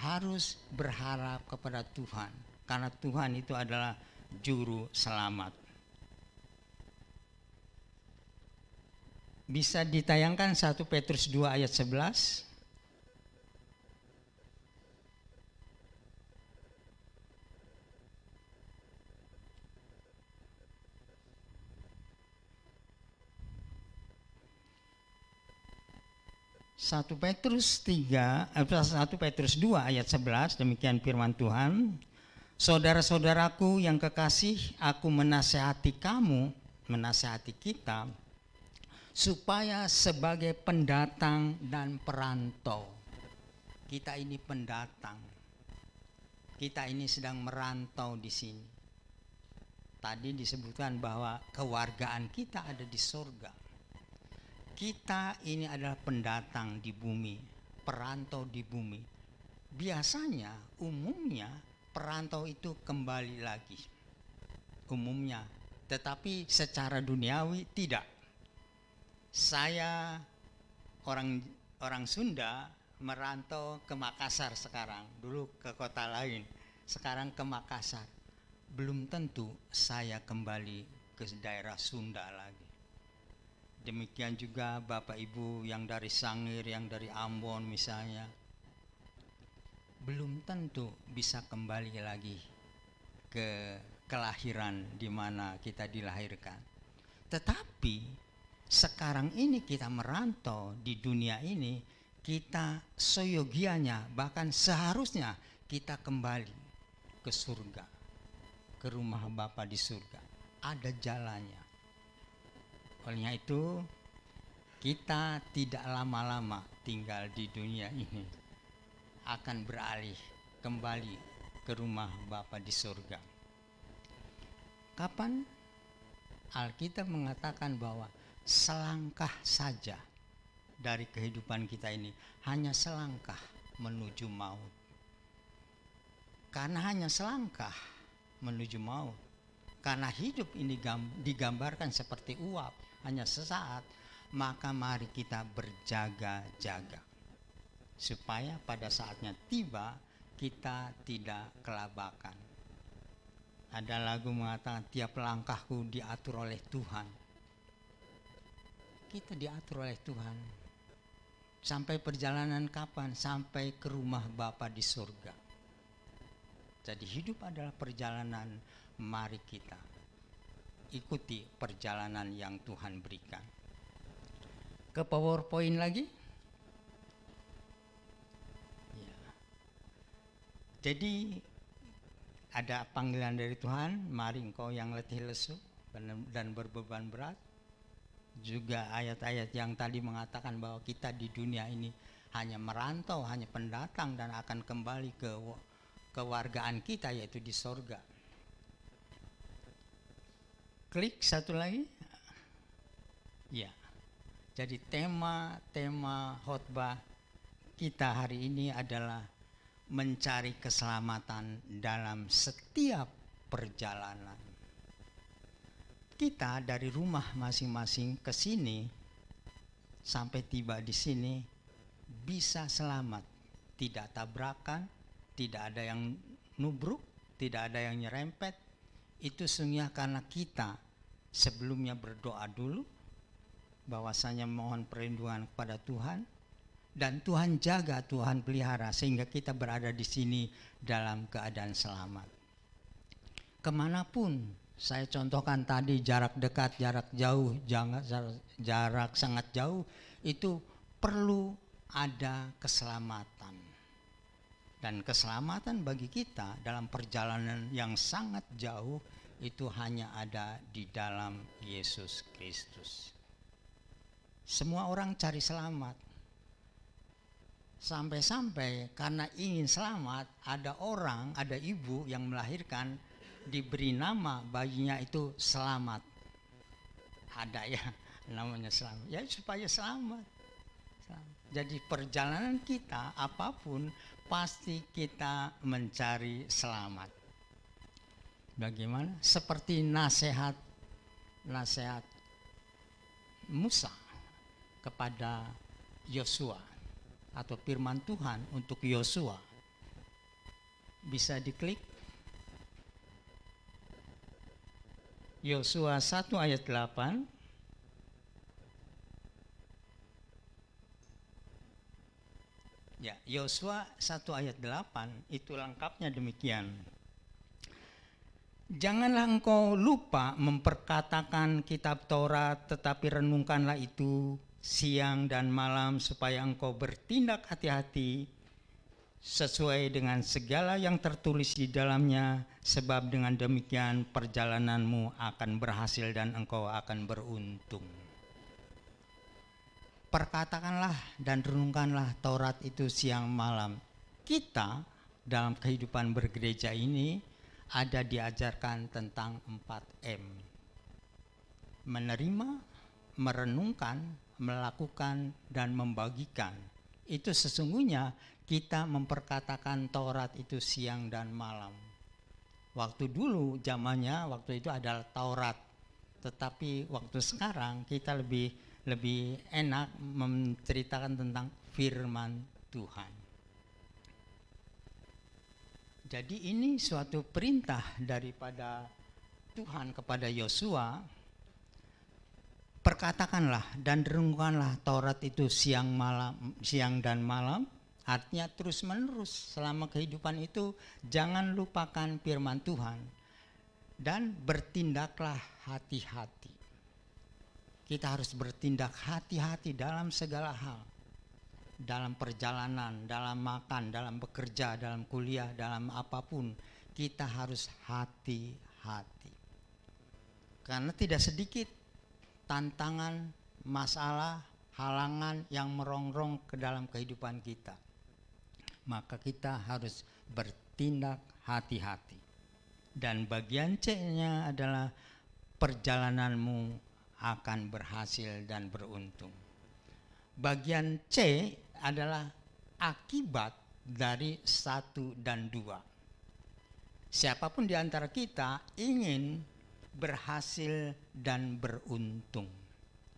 harus berharap kepada Tuhan. Karena Tuhan itu adalah juru selamat. Bisa ditayangkan 1 Petrus 2 ayat 11. Satu Petrus 2 ayat 11, demikian firman Tuhan. Saudara-saudaraku yang kekasih, aku menasihati kamu, menasihati kita, supaya sebagai pendatang dan perantau. Kita ini pendatang. Kita ini sedang merantau di sini. Tadi disebutkan bahwa kewargaan kita ada di surga. Kita ini adalah pendatang di bumi, perantau di bumi. Biasanya, umumnya perantau itu kembali lagi. Umumnya, tetapi secara duniawi tidak. Saya orang Sunda merantau ke Makassar sekarang, dulu ke kota lain, sekarang ke Makassar. Belum tentu saya kembali ke daerah Sunda lagi. Demikian juga Bapak Ibu yang dari Sangir, yang dari Ambon misalnya, belum tentu bisa kembali lagi ke kelahiran di mana kita dilahirkan. Tetapi sekarang ini kita merantau di dunia ini, kita seyogianya bahkan seharusnya kita kembali ke surga, ke rumah Bapa di surga. Ada jalannya. Olehnya itu kita tidak lama-lama tinggal di dunia ini, akan beralih kembali ke rumah Bapa di surga. Kapan? Alkitab mengatakan bahwa selangkah saja dari kehidupan kita ini, hanya selangkah menuju maut. Karena hanya selangkah menuju maut, karena hidup ini digambarkan seperti uap, hanya sesaat, maka mari kita berjaga-jaga supaya pada saatnya tiba kita tidak kelabakan. Ada lagu mengatakan tiap langkahku diatur oleh Tuhan. Kita diatur oleh Tuhan. Sampai perjalanan kapan? Sampai ke rumah Bapa di surga. Jadi hidup adalah perjalanan, mari kita ikuti perjalanan yang Tuhan berikan. Ke PowerPoint lagi. Ya. Jadi ada panggilan dari Tuhan, mari engkau yang letih lesu dan berbeban berat. Juga ayat-ayat yang tadi mengatakan bahwa kita di dunia ini hanya merantau, hanya pendatang dan akan kembali ke kewargaan kita, yaitu di sorga. Klik satu lagi. Ya. Jadi tema khotbah kita hari ini adalah mencari keselamatan dalam setiap perjalanan. Kita dari rumah masing-masing ke sini sampai tiba di sini bisa selamat, tidak tabrakan, tidak ada yang nubruk, tidak ada yang nyerempet. Itu sungguhnya karena kita sebelumnya berdoa dulu, bahwasanya mohon perlindungan kepada Tuhan, dan Tuhan jaga, Tuhan pelihara sehingga kita berada di sini dalam keadaan selamat. Kemanapun, saya contohkan tadi jarak dekat, jarak jauh, jarak sangat jauh, itu perlu ada keselamatan. Dan keselamatan bagi kita dalam perjalanan yang sangat jauh itu hanya ada di dalam Yesus Kristus. Semua orang cari selamat. Sampai-sampai karena ingin selamat, ada orang, ada ibu yang melahirkan, diberi nama bayinya itu Selamat. Ada ya namanya Selamat, ya supaya selamat. Jadi perjalanan kita apapun pasti kita mencari selamat. Bagaimana? Seperti nasihat Musa kepada Yosua, atau firman Tuhan untuk Yosua. Bisa diklik. Yosua 1 ayat 8. Ya, Yosua 1 ayat 8 itu lengkapnya demikian. Janganlah engkau lupa memperkatakan kitab Taurat, tetapi renungkanlah itu siang dan malam supaya engkau bertindak hati-hati sesuai dengan segala yang tertulis di dalamnya, sebab dengan demikian perjalananmu akan berhasil dan engkau akan beruntung. Perkatakanlah dan renungkanlah Taurat itu siang malam. Kita dalam kehidupan bergereja ini ada diajarkan tentang 4M. Menerima, merenungkan, melakukan, dan membagikan. Itu sesungguhnya kita memperkatakan Taurat itu siang dan malam. Waktu dulu zamannya waktu itu adalah Taurat, tetapi waktu sekarang kita lebih enak menceritakan tentang firman Tuhan. Jadi ini suatu perintah daripada Tuhan kepada Yosua. Perkatakanlah dan renungkanlah Taurat itu siang dan malam. Artinya terus menerus selama kehidupan itu jangan lupakan firman Tuhan. Dan bertindaklah hati-hati. Kita harus bertindak hati-hati dalam segala hal. Dalam perjalanan, dalam makan, dalam bekerja, dalam kuliah, dalam apapun. Kita harus hati-hati. Karena tidak sedikit tantangan, masalah, halangan yang merongrong ke dalam kehidupan kita, maka kita harus bertindak hati-hati. Dan bagian C-nya adalah perjalananmu akan berhasil dan beruntung. Bagian C adalah akibat dari 1 dan 2. Siapapun di antara kita ingin berhasil dan beruntung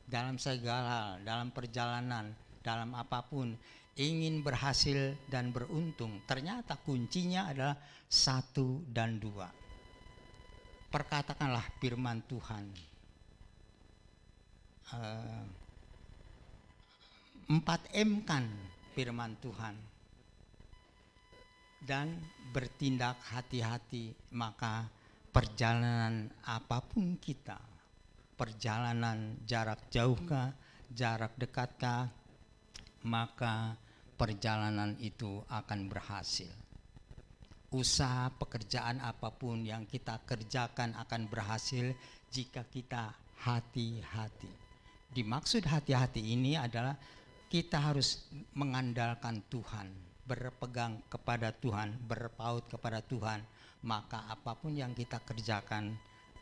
dalam segala hal, dalam perjalanan, dalam apapun, ingin berhasil dan beruntung. Ternyata kuncinya adalah 1 dan 2. Perkatakanlah firman Tuhan. 4M kan firman Tuhan. Dan bertindak hati-hati, maka perjalanan apapun kita, perjalanan jarak jauhkah, jarak dekatkah, maka perjalanan itu akan berhasil. Usaha pekerjaan apapun yang kita kerjakan akan berhasil jika kita hati-hati. Dimaksud hati-hati ini adalah kita harus mengandalkan Tuhan, berpegang kepada Tuhan, berpaut kepada Tuhan, maka apapun yang kita kerjakan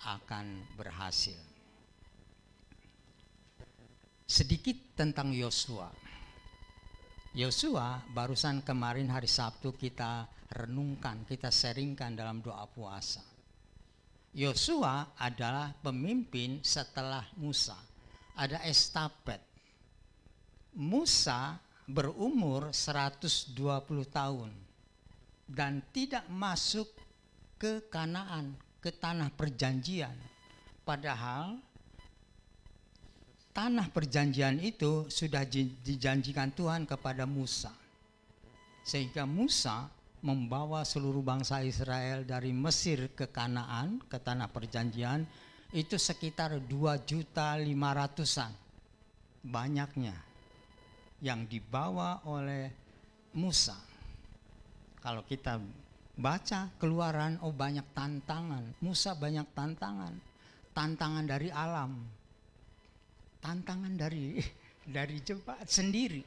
akan berhasil. Sedikit tentang Yosua. Yosua barusan kemarin hari Sabtu kita renungkan, kita sharingkan dalam doa puasa. Yosua adalah pemimpin setelah Musa. Ada estafet. Musa berumur 120 tahun dan tidak masuk ke Kanaan, ke tanah perjanjian. Padahal tanah perjanjian itu sudah dijanjikan Tuhan kepada Musa. Sehingga Musa membawa seluruh bangsa Israel dari Mesir ke Kanaan, ke tanah perjanjian, itu sekitar 2.500.000-an banyaknya yang dibawa oleh Musa. Kalau kita baca Keluaran, banyak tantangan. Musa banyak tantangan. Tantangan dari alam. Tantangan dari jemaat sendiri.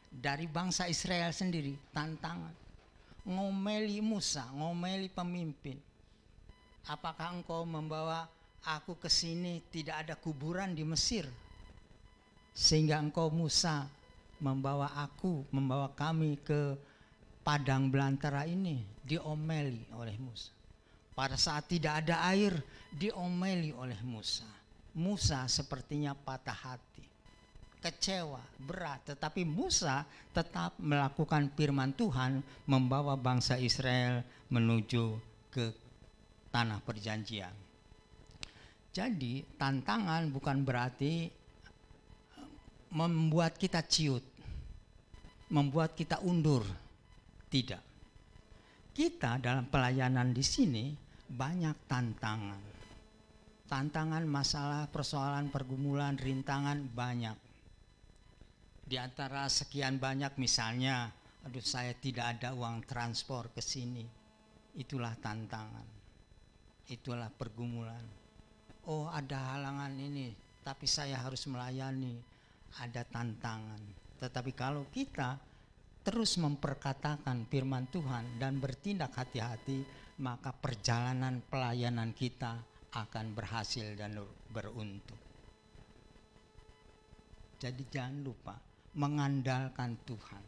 Dari bangsa Israel sendiri, tantangan. Ngomeli Musa, ngomeli pemimpin. Apakah engkau membawa aku ke sini tidak ada kuburan di Mesir? Sehingga engkau Musa membawa kami ke padang belantara ini, diomeli oleh Musa. Pada saat tidak ada air, diomeli oleh Musa. Musa sepertinya patah hati, kecewa, berat, tetapi Musa tetap melakukan firman Tuhan, membawa bangsa Israel menuju ke tanah perjanjian. Jadi tantangan bukan berarti membuat kita ciut, membuat kita undur. Tidak. Kita dalam pelayanan di sini banyak tantangan. Tantangan, masalah, persoalan, pergumulan, rintangan banyak. Di antara sekian banyak misalnya, aduh saya tidak ada uang transport ke sini. Itulah tantangan. Itulah pergumulan. Oh, ada halangan ini, tapi saya harus melayani. Ada tantangan. Tetapi kalau kita terus memperkatakan firman Tuhan dan bertindak hati-hati, maka perjalanan pelayanan kita akan berhasil dan beruntung. Jadi jangan lupa mengandalkan Tuhan.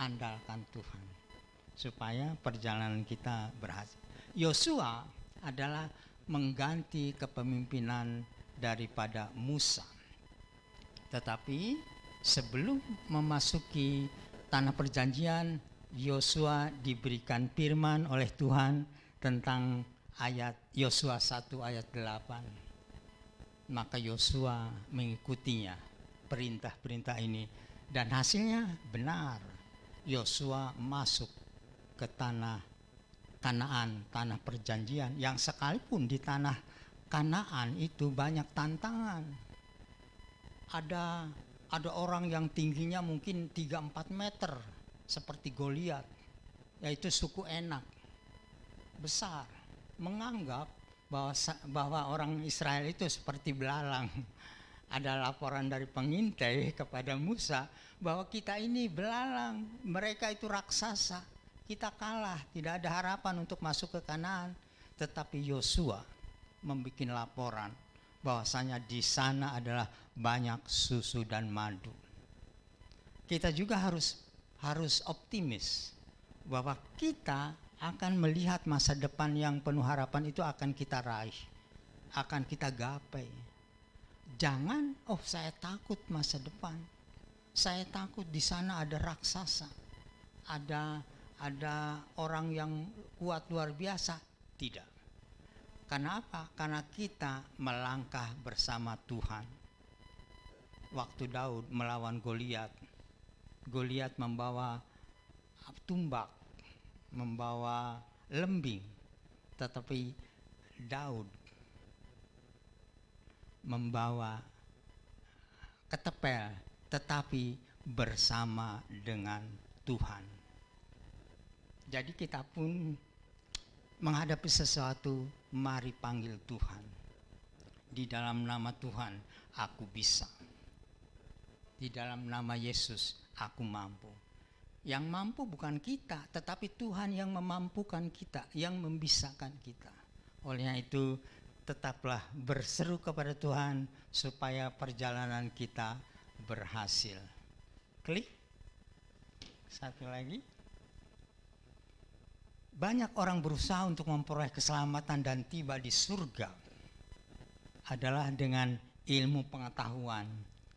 Andalkan Tuhan supaya perjalanan kita berhasil. Yosua adalah mengganti kepemimpinan daripada Musa. Tetapi sebelum memasuki tanah perjanjian, Yosua diberikan firman oleh Tuhan tentang ayat Yosua 1 ayat 8. Maka Yosua mengikutinya perintah-perintah ini dan hasilnya benar. Yosua masuk ke tanah Kanaan, tanah perjanjian, yang sekalipun di tanah Kanaan itu banyak tantangan. Ada orang yang tingginya mungkin 3-4 meter seperti Goliat, yaitu suku Enak, besar, menganggap bahwa orang Israel itu seperti belalang, ada laporan dari pengintai kepada Musa bahwa kita ini belalang, mereka itu raksasa, kita kalah, tidak ada harapan untuk masuk ke Kanaan. Tetapi Yosua membuat laporan bahwasanya di sana adalah banyak susu dan madu. Kita juga harus optimis bahwa kita akan melihat masa depan yang penuh harapan itu akan kita raih, akan kita gapai. Jangan, saya takut masa depan. Saya takut di sana ada raksasa. Ada orang yang kuat luar biasa. Tidak. Karena apa? Karena kita melangkah bersama Tuhan. Waktu Daud melawan Goliat, Goliat membawa tumbak, membawa lembing, tetapi Daud membawa ketepel, tetapi bersama dengan Tuhan. Jadi kita pun menghadapi sesuatu, mari panggil Tuhan. Di dalam nama Tuhan aku bisa. Di dalam nama Yesus aku mampu. Yang mampu bukan kita, tetapi Tuhan yang memampukan kita, yang membisakan kita. Oleh itu tetaplah berseru kepada Tuhan supaya perjalanan kita berhasil. Klik. Satu lagi. Banyak orang berusaha untuk memperoleh keselamatan dan tiba di surga adalah dengan ilmu pengetahuan,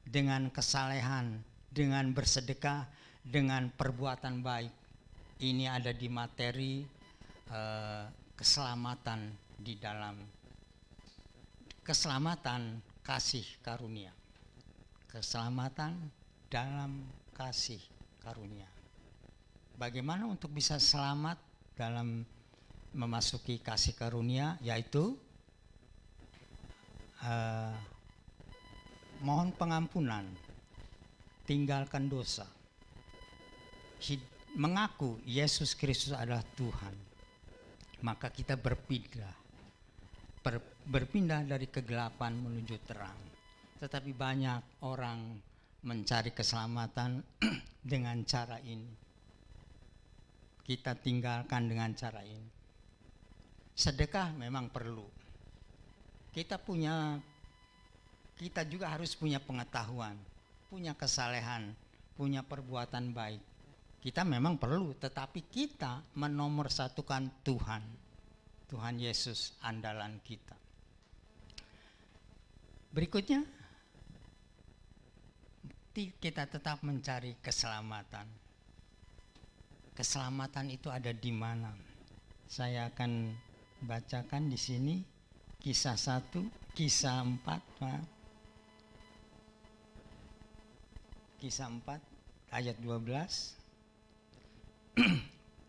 dengan kesalehan, dengan bersedekah, dengan perbuatan baik. Ini ada di materi keselamatan di dalam keselamatan kasih karunia. Keselamatan dalam kasih karunia. Bagaimana untuk bisa selamat dalam memasuki kasih karunia, yaitu mohon pengampunan, tinggalkan dosa, mengaku Yesus Kristus adalah Tuhan, maka kita berpindah dari kegelapan menuju terang. Tetapi banyak orang mencari keselamatan dengan cara ini. Kita tinggalkan dengan cara ini. Sedekah memang perlu. Kita juga harus punya pengetahuan, punya kesalehan, punya perbuatan baik. Kita memang perlu, tetapi kita menomorsatukan Tuhan. Tuhan Yesus andalan kita. Berikutnya, kita tetap mencari keselamatan. Keselamatan itu ada di mana? Saya akan bacakan di sini Kisah 1, Kisah 4, Kisah 4 ayat 12.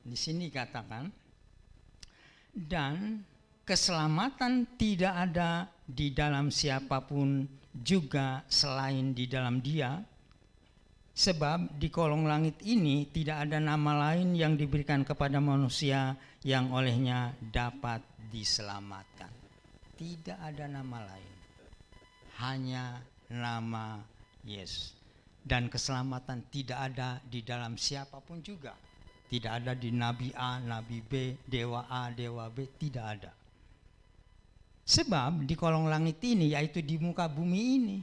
Di sini katakan, dan keselamatan tidak ada di dalam siapapun juga selain di dalam Dia. Sebab di kolong langit ini tidak ada nama lain yang diberikan kepada manusia yang olehnya dapat diselamatkan. Tidak ada nama lain, hanya nama Yesus. Dan keselamatan tidak ada di dalam siapapun juga. Tidak ada di Nabi A, Nabi B, Dewa A, Dewa B, tidak ada. Sebab di kolong langit ini, yaitu di muka bumi ini,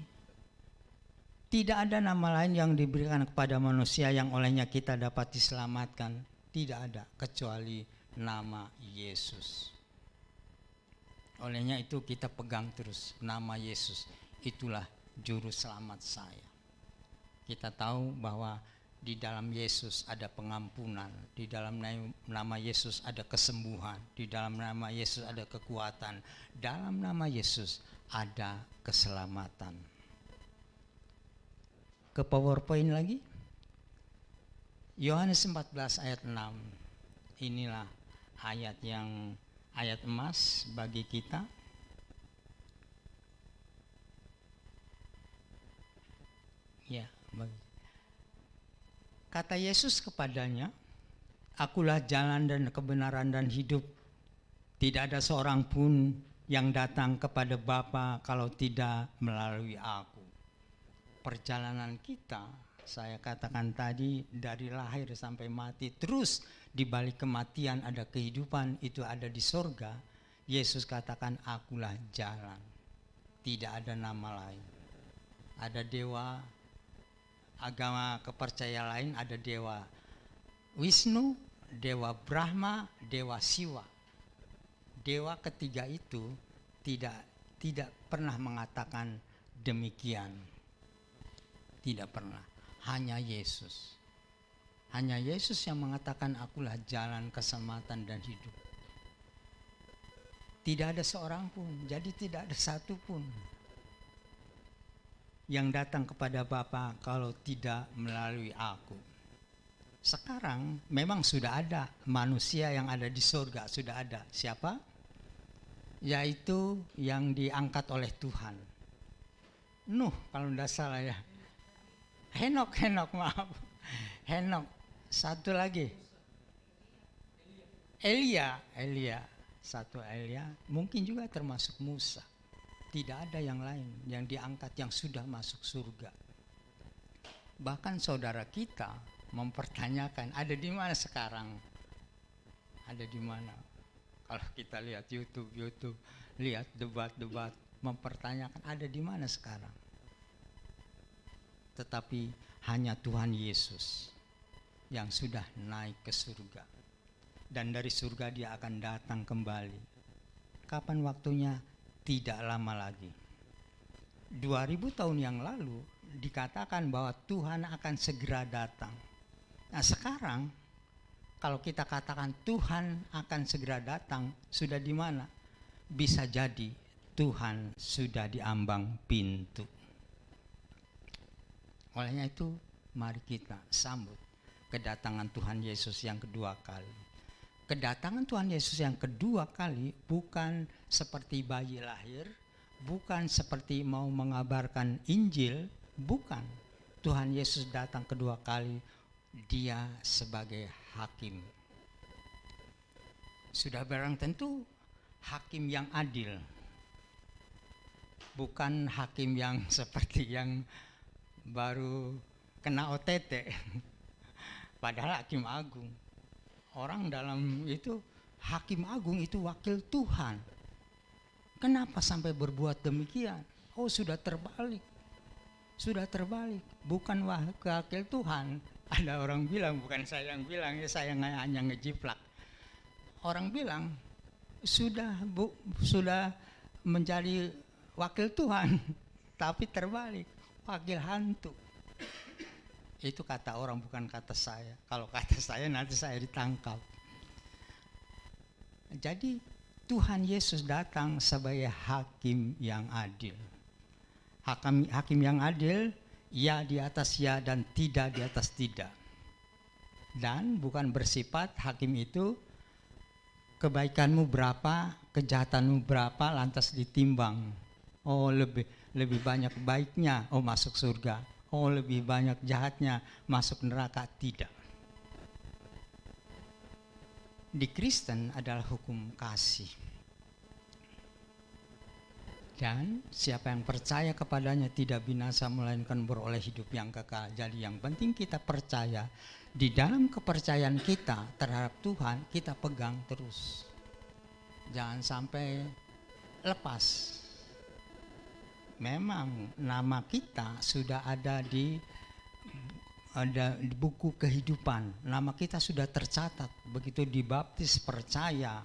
tidak ada nama lain yang diberikan kepada manusia yang olehnya kita dapat diselamatkan. Tidak ada kecuali nama Yesus. Olehnya itu kita pegang terus nama Yesus. Itulah juru selamat saya. Kita tahu bahwa di dalam Yesus ada pengampunan, di dalam nama Yesus ada kesembuhan, di dalam nama Yesus ada kekuatan, dalam nama Yesus ada keselamatan. Ke PowerPoint lagi. Yohanes 14 ayat 6. Inilah ayat emas bagi kita. Ya, kata Yesus kepadanya, akulah jalan dan kebenaran dan hidup. Tidak ada seorang pun yang datang kepada Bapa kalau tidak melalui aku. perjalanan kita, saya katakan tadi, dari lahir sampai mati, terus di balik kematian ada kehidupan, itu ada di sorga. Yesus katakan, akulah jalan, tidak ada nama lain. Ada dewa agama kepercayaan lain, ada dewa Wisnu, dewa Brahma, dewa Siwa. Dewa ketiga itu tidak pernah mengatakan demikian. Tidak pernah. Hanya Yesus. Hanya Yesus yang mengatakan, akulah jalan, keselamatan dan hidup. Tidak ada seorang pun, jadi tidak ada satu pun yang datang kepada Bapa kalau tidak melalui aku. Sekarang memang sudah ada manusia yang ada di surga, sudah ada. Siapa? Yaitu yang diangkat oleh Tuhan. Nuh, kalau tidak salah ya. Henok, maaf. Henok. Satu lagi. Elia. Satu Elia. Mungkin juga termasuk Musa. Tidak ada yang lain yang diangkat yang sudah masuk surga. Bahkan saudara kita mempertanyakan, ada di mana sekarang? Ada di mana? Kalau kita lihat YouTube, lihat debat, mempertanyakan ada di mana sekarang. Tetapi hanya Tuhan Yesus yang sudah naik ke surga. Dan dari surga dia akan datang kembali. Kapan waktunya? Tidak lama lagi. 2000 tahun yang lalu dikatakan bahwa Tuhan akan segera datang. Nah sekarang, kalau kita katakan Tuhan akan segera datang, sudah di mana? Bisa jadi Tuhan sudah di ambang pintu. Olehnya itu, mari kita sambut kedatangan Tuhan Yesus yang kedua kali. Kedatangan Tuhan Yesus yang kedua kali bukan seperti bayi lahir, bukan seperti mau mengabarkan Injil, bukan. Tuhan Yesus datang kedua kali, dia sebagai hakim. Sudah barang tentu hakim yang adil. Bukan hakim yang seperti yang baru kena OTT. Padahal hakim agung. Orang dalam itu hakim agung itu wakil Tuhan. Kenapa sampai berbuat demikian? Oh sudah terbalik. Bukan wakil Tuhan. Ada orang bilang, bukan saya yang bilang, ya saya hanya ngejiplak. Orang bilang sudah menjadi wakil Tuhan, tapi terbalik, wakil hantu. Itu kata orang, bukan kata saya. Kalau kata saya nanti saya ditangkap. Jadi Tuhan Yesus datang sebagai hakim yang adil. Hakim yang adil, ya di atas ya dan tidak di atas tidak. Dan bukan bersifat hakim itu kebaikanmu berapa, kejahatanmu berapa lantas ditimbang. Oh lebih banyak baiknya, oh masuk surga. Oh lebih banyak jahatnya, masuk neraka. Tidak. Di Kristen adalah hukum kasih. Dan siapa yang percaya kepadanya tidak binasa melainkan beroleh hidup yang kekal. Jadi yang penting kita percaya. Di dalam kepercayaan kita terhadap Tuhan, kita pegang terus. Jangan sampai lepas. Memang nama kita sudah ada di buku kehidupan. Nama kita sudah tercatat. Begitu dibaptis percaya,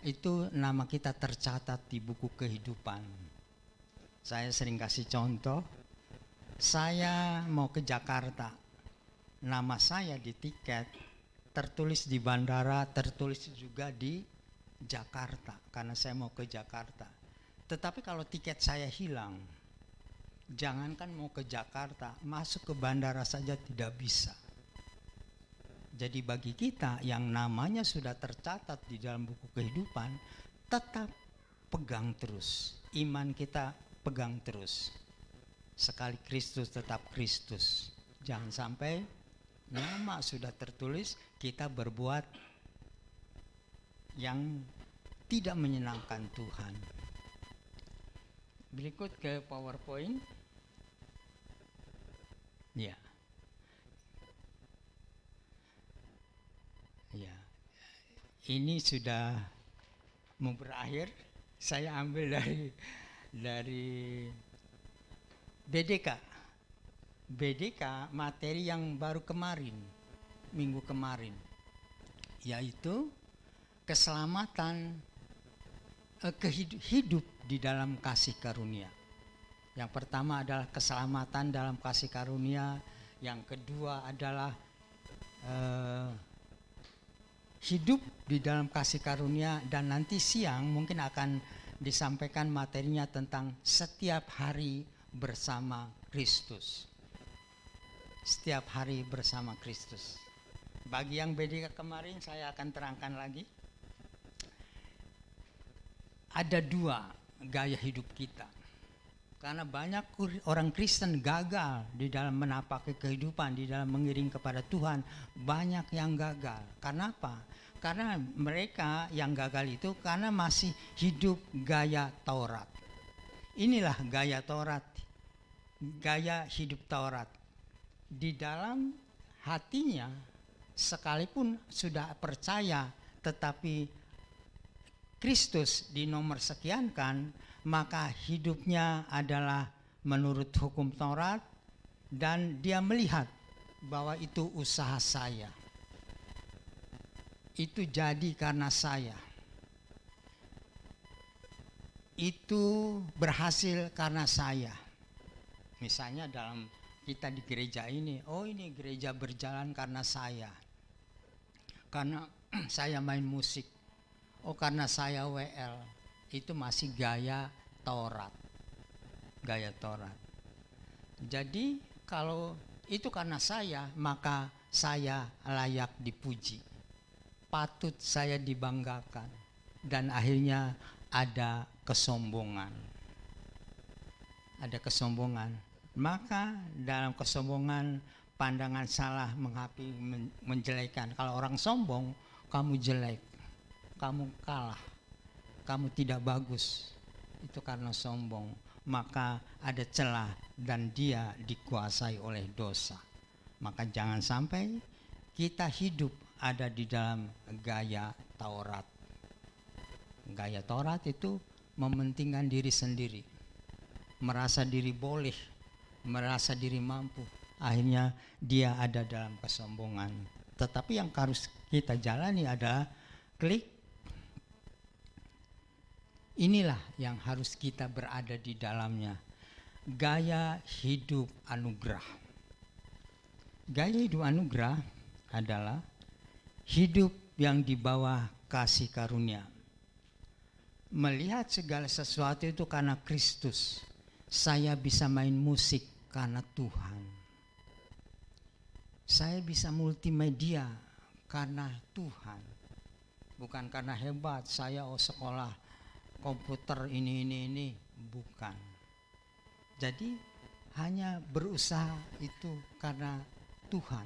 itu nama kita tercatat di buku kehidupan. Saya sering kasih contoh. Saya mau ke Jakarta. Nama saya di tiket tertulis di bandara, tertulis juga di Jakarta karena saya mau ke Jakarta. Tetapi kalau tiket saya hilang, jangankan mau ke Jakarta, masuk ke bandara saja tidak bisa. Jadi bagi kita yang namanya sudah tercatat di dalam buku kehidupan, tetap pegang terus. Iman kita pegang terus. Sekali Kristus tetap Kristus. Jangan sampai nama sudah tertulis, kita berbuat yang tidak menyenangkan Tuhan. Berikut ke PowerPoint. Ya. Ya. Ini sudah mau berakhir. Saya ambil dari BDK. BDK materi yang baru kemarin, minggu kemarin, yaitu keselamatan, hidup di dalam kasih karunia. Yang pertama adalah keselamatan dalam kasih karunia, yang kedua adalah hidup di dalam kasih karunia, dan nanti siang mungkin akan disampaikan materinya tentang setiap hari bersama Kristus. Setiap hari bersama Kristus. Bagi yang BDK kemarin saya akan terangkan lagi. Ada dua gaya hidup kita. Karena banyak orang Kristen gagal di dalam menapaki kehidupan, di dalam mengiring kepada Tuhan. Banyak yang gagal. Karena apa? Karena mereka yang gagal itu karena masih hidup gaya Taurat. Inilah gaya Taurat. Gaya hidup Taurat. Di dalam hatinya sekalipun sudah percaya, tetapi Kristus dinomor sekiankan, maka hidupnya adalah menurut hukum Taurat, dan dia melihat bahwa itu usaha saya, itu jadi karena saya, itu berhasil karena saya. Misalnya dalam kita di gereja ini, oh ini gereja berjalan karena saya, karena saya main musik, oh karena saya WL. Itu masih gaya Taurat, gaya Taurat. Jadi kalau itu karena saya, maka saya layak dipuji, patut saya dibanggakan, dan akhirnya ada kesombongan. Ada kesombongan. Maka dalam kesombongan, pandangan salah, menghapi, menjelekan. Kalau orang sombong, kamu jelek, kamu kalah, kamu tidak bagus. Itu karena sombong. Maka ada celah dan dia dikuasai oleh dosa. Maka jangan sampai kita hidup ada di dalam gaya Taurat. Gaya Taurat itu mementingkan diri sendiri, merasa diri boleh, merasa diri mampu, akhirnya dia ada dalam kesombongan. Tetapi yang harus kita jalani adalah klik. Inilah yang harus kita berada di dalamnya. Gaya hidup anugerah. Gaya hidup anugerah adalah hidup yang di bawah kasih karunia. Melihat segala sesuatu itu karena Kristus. Saya bisa main musik karena Tuhan. Saya bisa multimedia karena Tuhan. Bukan karena hebat, saya sekolah komputer ini. Bukan. Jadi hanya berusaha itu karena Tuhan,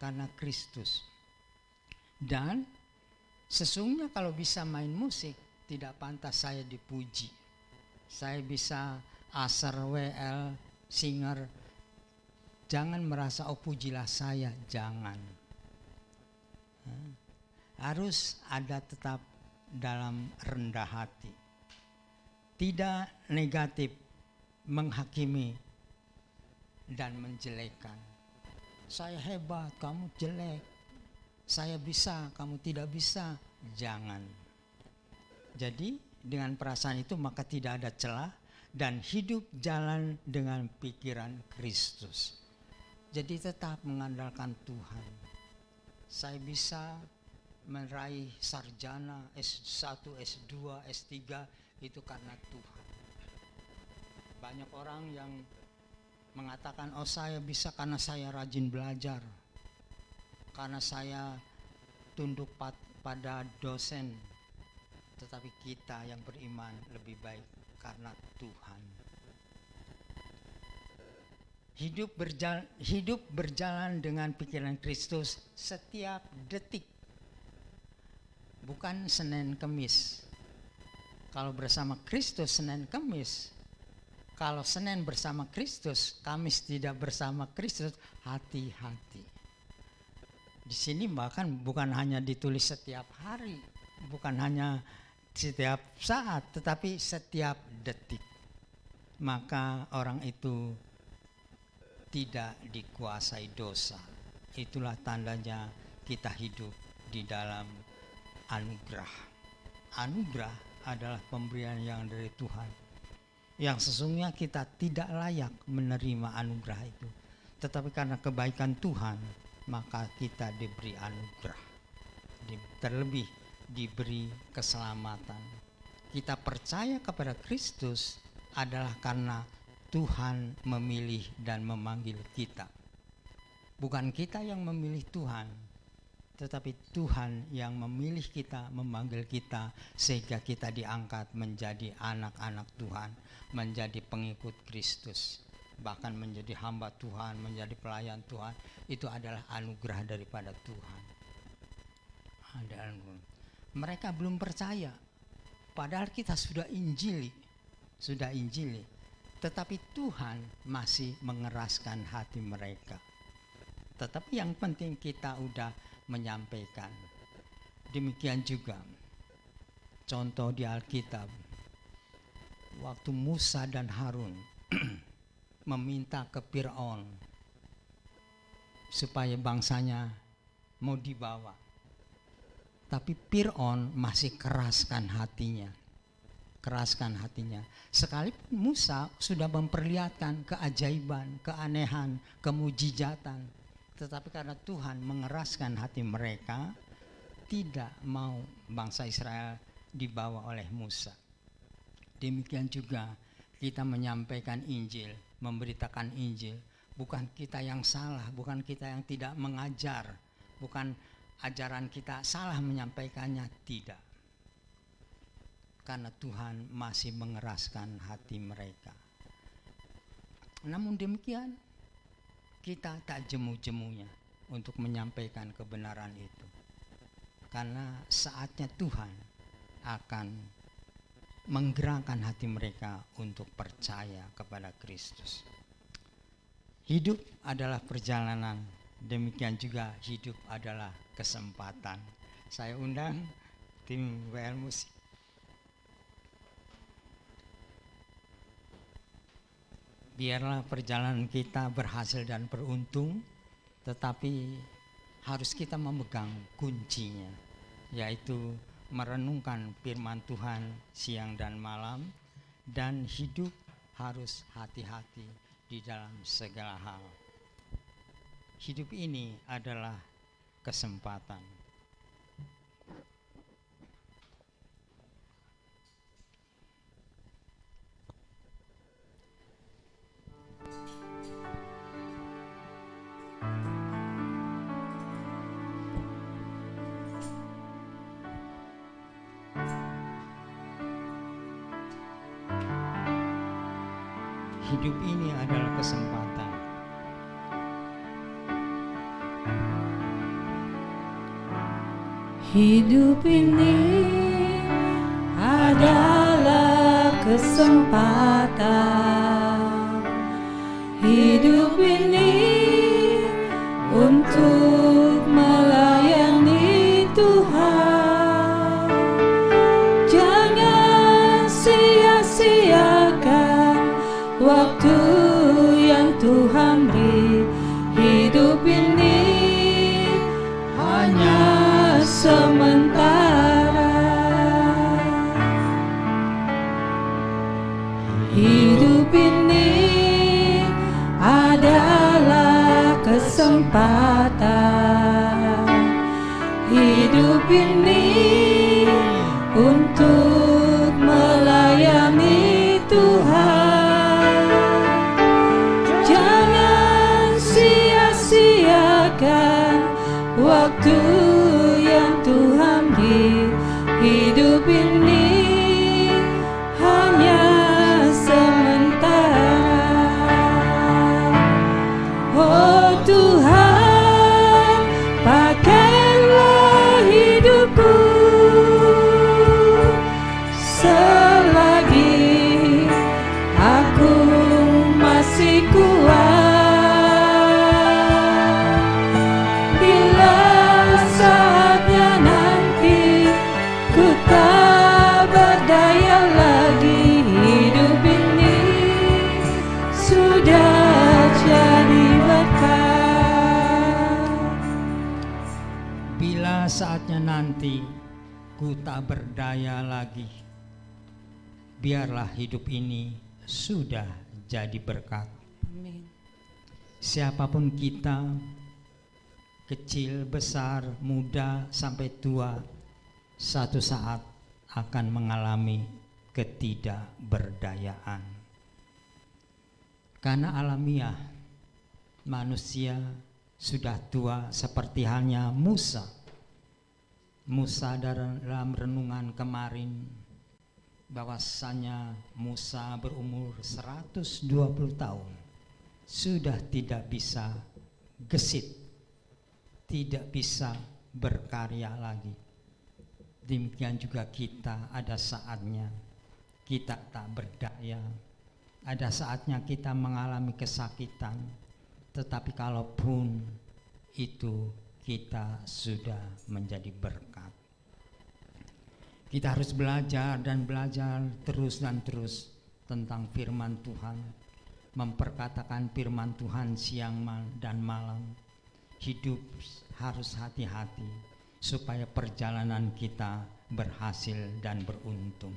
karena Kristus. Dan sesungguhnya kalau bisa main musik, tidak pantas saya dipuji. Saya bisa asar, WL, singer. Jangan merasa oh pujilah saya, jangan. Harus ada tetap dalam rendah hati. Tidak negatif, menghakimi dan menjelekkan. Saya hebat, kamu jelek. Saya bisa, kamu tidak bisa. Jangan. Jadi dengan perasaan itu maka tidak ada celah dan hidup jalan dengan pikiran Kristus. Jadi tetap mengandalkan Tuhan. Saya bisa meraih sarjana S1, S2, S3 itu karena Tuhan. Banyak orang yang mengatakan oh saya bisa karena saya rajin belajar, karena saya tunduk pada dosen. Tetapi kita yang beriman lebih baik karena Tuhan. Hidup berjalan dengan pikiran Kristus setiap detik. Bukan Senin Kemis. Kalau bersama Kristus Senin Kemis, Kalau Senin bersama Kristus, Kamis tidak bersama Kristus, hati-hati. Di sini bahkan bukan hanya ditulis setiap hari, bukan hanya setiap saat, tetapi setiap detik. Maka orang itu tidak dikuasai dosa. Itulah tandanya kita hidup di dalam anugerah. Anugerah adalah pemberian yang dari Tuhan, yang sesungguhnya kita tidak layak menerima anugerah itu. Tetapi karena kebaikan Tuhan, maka kita diberi anugerah. Terlebih diberi keselamatan. Kita percaya kepada Kristus adalah karena Tuhan memilih dan memanggil kita. Bukan kita yang memilih Tuhan, tetapi Tuhan yang memilih kita, memanggil kita, sehingga kita diangkat menjadi anak-anak Tuhan, menjadi pengikut Kristus, bahkan menjadi hamba Tuhan, menjadi pelayan Tuhan. Itu adalah anugerah daripada Tuhan. Mereka belum percaya, padahal kita sudah injili, tetapi Tuhan masih mengeraskan hati mereka. Tetapi yang penting kita udah menyampaikan. Demikian juga contoh di Alkitab, waktu Musa dan Harun meminta ke Fir'aun supaya bangsanya mau dibawa, tapi Fir'aun masih keraskan hatinya. Sekalipun Musa sudah memperlihatkan keajaiban, keanehan, kemujizatan, tetapi karena Tuhan mengeraskan hati mereka, tidak mau bangsa Israel dibawa oleh Musa. Demikian juga kita menyampaikan Injil, memberitakan Injil. Bukan kita yang salah, bukan kita yang tidak mengajar, bukan ajaran kita salah menyampaikannya, tidak. Karena Tuhan masih mengeraskan hati mereka. Namun demikian, kita tak jemu-jemunya untuk menyampaikan kebenaran itu. Karena saatnya Tuhan akan menggerakkan hati mereka untuk percaya kepada Kristus. Hidup adalah perjalanan, demikian juga hidup adalah kesempatan. Saya undang tim WL Musik. Biarlah perjalanan kita berhasil dan beruntung, tetapi harus kita memegang kuncinya, yaitu merenungkan firman Tuhan siang dan malam, dan hidup harus hati-hati di dalam segala hal. Hidup ini adalah kesempatan. Hidup ini adalah kesempatan. Hidup ini adalah kesempatan. Hidup ini untuk melayani Tuhan. Jangan sia-siakan waktu yang Tuhan beri. Hidup ini hanya sementara. Hidup ini adalah kesempatan. Hidup ini untuk melayani Tuhan. Jangan sia-siakan waktu yang Tuhan beri. Hidup ini hanya sementara. Oh Tuhan, pakailah hidupku selagi aku saatnya nanti ku tak berdaya lagi, biarlah hidup ini sudah jadi berkat. Amin. Siapapun kita, kecil, besar, muda, sampai tua, satu saat akan mengalami ketidakberdayaan. Karena alamiah manusia sudah tua seperti halnya Musa. Musa dalam renungan kemarin bahwasannya Musa berumur 120 tahun sudah tidak bisa gesit, tidak bisa berkarya lagi. Demikian juga kita, ada saatnya kita tak berdaya, ada saatnya kita mengalami kesakitan, tetapi kalaupun itu kita sudah menjadi berkat. Kita harus belajar dan belajar terus dan terus tentang firman Tuhan, memperkatakan firman Tuhan siang dan malam. Hidup harus hati-hati supaya perjalanan kita berhasil dan beruntung.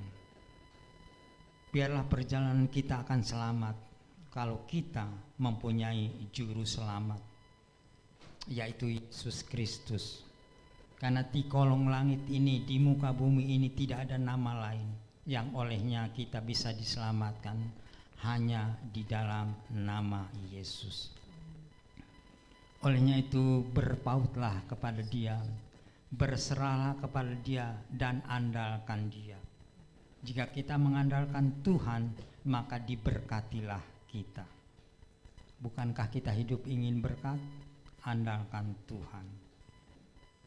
Biarlah perjalanan kita akan selamat kalau kita mempunyai juru selamat, yaitu Yesus Kristus. Karena di kolong langit ini, di muka bumi ini tidak ada nama lain yang olehnya kita bisa diselamatkan, hanya di dalam nama Yesus. Olehnya itu berpautlah kepada Dia, berserahlah kepada Dia dan andalkan Dia. Jika kita mengandalkan Tuhan, maka diberkatilah kita. Bukankah kita hidup ingin berkat? Andalkan Tuhan.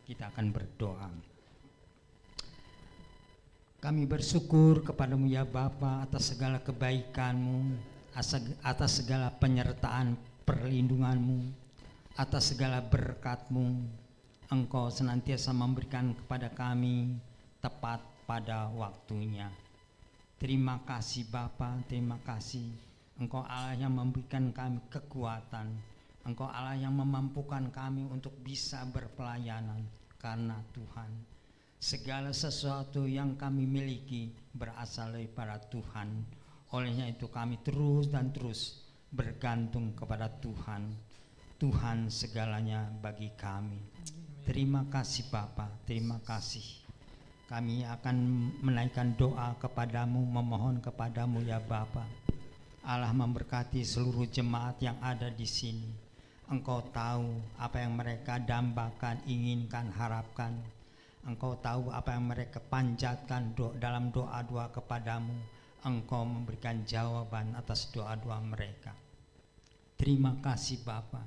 Kita akan berdoa. Kami bersyukur kepadamu ya Bapa atas segala kebaikan-Mu, atas segala penyertaan perlindungan-Mu, atas segala berkat-Mu. Engkau senantiasa memberikan kepada kami tepat pada waktunya. Terima kasih Bapa, terima kasih. Engkau Allah yang memberikan kami kekuatan. Engkau Allah yang memampukan kami untuk bisa berpelayanan, karena Tuhan, segala sesuatu yang kami miliki berasal daripada Tuhan. Olehnya itu kami terus dan terus bergantung kepada Tuhan. Tuhan segalanya bagi kami. Terima kasih Bapa, terima kasih. Kami akan menaikkan doa kepadamu, memohon kepadamu ya Bapa. Allah memberkati seluruh jemaat yang ada di sini. Engkau tahu apa yang mereka dambakan, inginkan, harapkan. Engkau tahu apa yang mereka panjatkan dalam doa-doa kepadamu. Engkau memberikan jawaban atas doa-doa mereka. Terima kasih Bapa.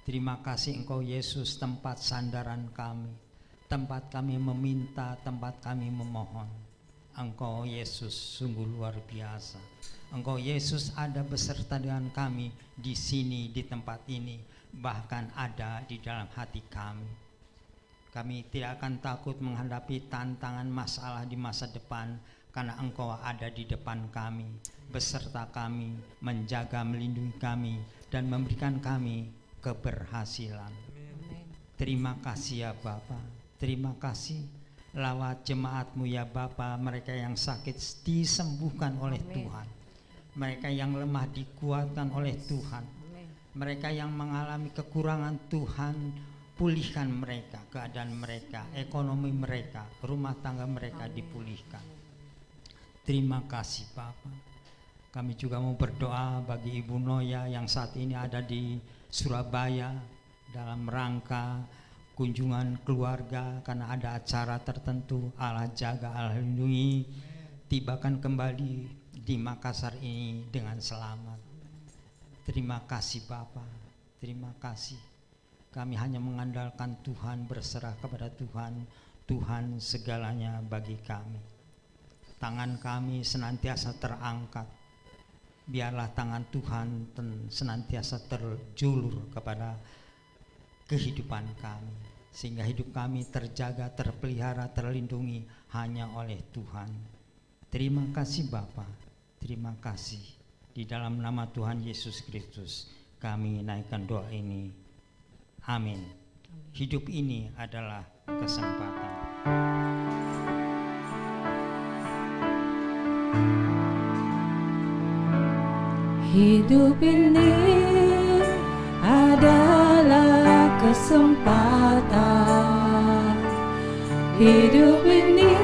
Terima kasih Engkau Yesus, tempat sandaran kami, tempat kami meminta, tempat kami memohon. Engkau Yesus sungguh luar biasa. Engkau Yesus ada beserta dengan kami di sini, di tempat ini, bahkan ada di dalam hati kami. Kami tidak akan takut menghadapi tantangan masalah di masa depan, karena Engkau ada di depan kami, beserta kami, menjaga, melindungi kami, dan memberikan kami keberhasilan. Terima kasih ya Bapa, terima kasih. Lawat jemaat-Mu ya Bapa, mereka yang sakit disembuhkan oleh Tuhan. Mereka yang lemah dikuatkan oleh Tuhan. Mereka yang mengalami kekurangan, Tuhan pulihkan mereka, keadaan mereka, ekonomi mereka, rumah tangga mereka dipulihkan. Terima kasih Bapa. Kami juga mau berdoa bagi Ibu Noya yang saat ini ada di Surabaya dalam rangka kunjungan keluarga, karena ada acara tertentu. Allah jaga, Allah lindungi, tibakan kembali di Makassar ini dengan selamat. Terima kasih Bapa, terima kasih. Kami hanya mengandalkan Tuhan, berserah kepada Tuhan. Tuhan segalanya bagi kami. Tangan kami senantiasa terangkat. Biarlah tangan Tuhan senantiasa terjulur kepada kehidupan kami, sehingga hidup kami terjaga, terpelihara, terlindungi hanya oleh Tuhan. Terima kasih Bapa, terima kasih. Di dalam nama Tuhan Yesus Kristus kami naikkan doa ini. Amin. Hidup ini adalah kesempatan. Hidup ini adalah kesempatan. Hidup ini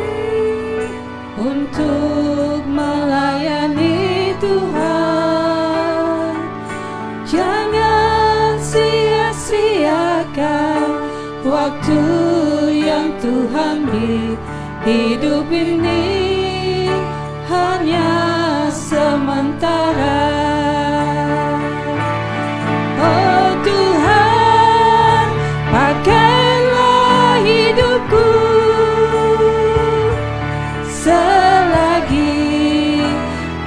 untuk melayani Tuhan. Jangan sia-siakan waktu yang Tuhan beri. Hidup ini hanya sementara. Oh Tuhan, pakailah hidupku selagi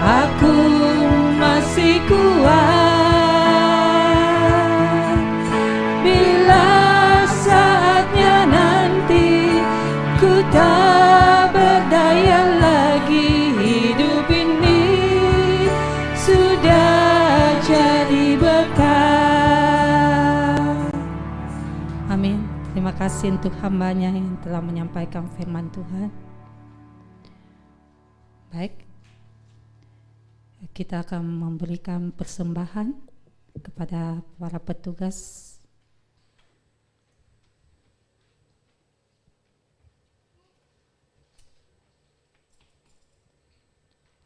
aku masih kuat. Bila saatnya nanti ku tak berdaya lagi, hidup ini sudah jadi berkah. Amin. Terima kasih untuk hambanya yang telah menyampaikan firman Tuhan. Baik, kita akan memberikan persembahan kepada para petugas.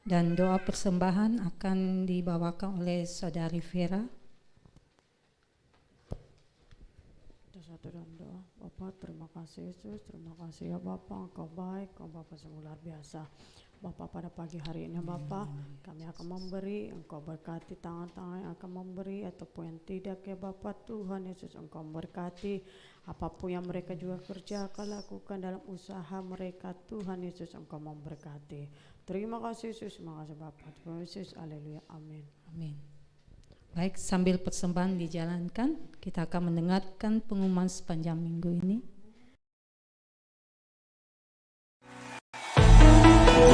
Dan doa persembahan akan dibawakan oleh Saudari Vera. Satu dalam doa. Bapak, terima kasih Yesus, terima kasih ya Bapak, Engkau baik, Engkau Bapak sungguh luar biasa. Bapak, pada pagi hari ini Bapak, kami akan memberi, Engkau berkati tangan-tangan yang akan memberi ataupun yang tidak ya Bapak. Tuhan Yesus, Engkau memberkati apapun yang mereka juga kerjakan, lakukan dalam usaha mereka. Tuhan Yesus, Engkau memberkati. Terima kasih Yesus, terima kasih Bapak. Terima kasih Yesus, haleluya, amin. Amin. Baik, sambil persembahan dijalankan, kita akan mendengarkan pengumuman sepanjang minggu ini.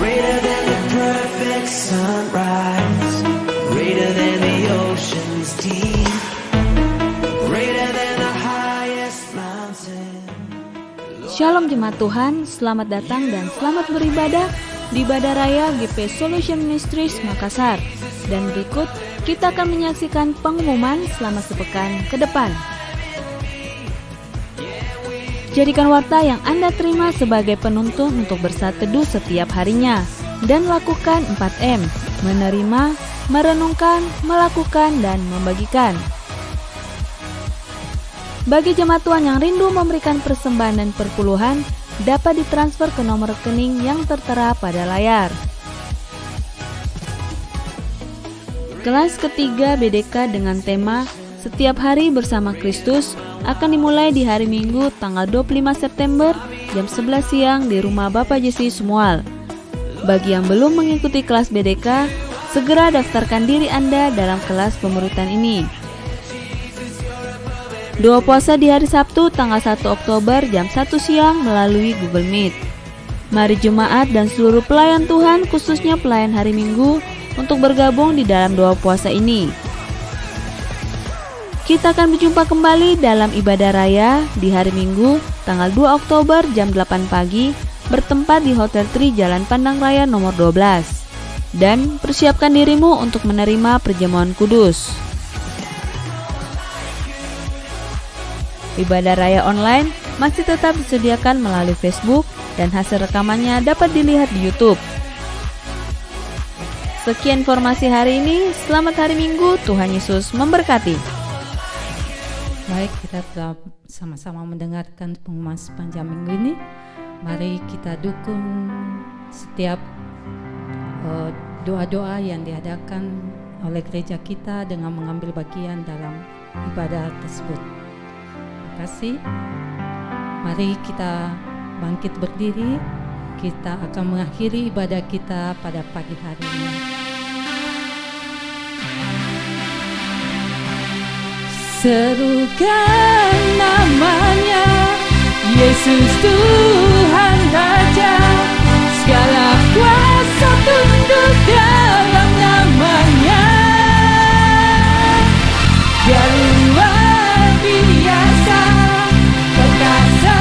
Greater than the perfect sunrise, greater than the ocean's deep, greater than the highest mountain. Shalom Jemaat Tuhan, selamat datang dan selamat beribadah di Ibadah Raya GP Solution Ministries Makassar. Dan berikut kita akan menyaksikan pengumuman selama sepekan ke depan. Jadikan warta yang Anda terima sebagai penuntun untuk bersaat teduh setiap harinya. Dan lakukan 4M, menerima, merenungkan, melakukan, dan membagikan. Bagi jemaat Tuhan yang rindu memberikan persembahan dan perpuluhan, dapat ditransfer ke nomor rekening yang tertera pada layar. Kelas ketiga BDK dengan tema Setiap Hari Bersama Kristus akan dimulai di hari Minggu tanggal 25 September jam 11 siang di rumah Bapak Jesse Sumual. Bagi yang belum mengikuti kelas BDK, segera daftarkan diri Anda dalam kelas pemuritan ini. Doa puasa di hari Sabtu tanggal 1 Oktober jam 1 siang melalui Google Meet. Mari jemaat dan seluruh pelayan Tuhan, khususnya pelayan hari Minggu, untuk bergabung di dalam doa puasa ini. Kita akan berjumpa kembali dalam ibadah raya di hari Minggu tanggal 2 Oktober jam 8 pagi bertempat di Hotel Tri Jalan Pandang Raya nomor 12. Dan persiapkan dirimu untuk menerima perjamuan kudus. Ibadah raya online masih tetap disediakan melalui Facebook dan hasil rekamannya dapat dilihat di YouTube. Sekian informasi hari ini, selamat hari Minggu, Tuhan Yesus memberkati. Baik, kita telah sama-sama mendengarkan pengumuman sepanjang minggu ini. Mari kita dukung setiap doa-doa yang diadakan oleh gereja kita dengan mengambil bagian dalam ibadah tersebut. Terima kasih. Mari kita bangkit berdiri. Kita akan mengakhiri ibadah kita pada pagi hari ini. Serukan namanya, Yesus Tuhan Raja. Segala kuasa tunduk dalam namanya. Dia luar biasa, perkasa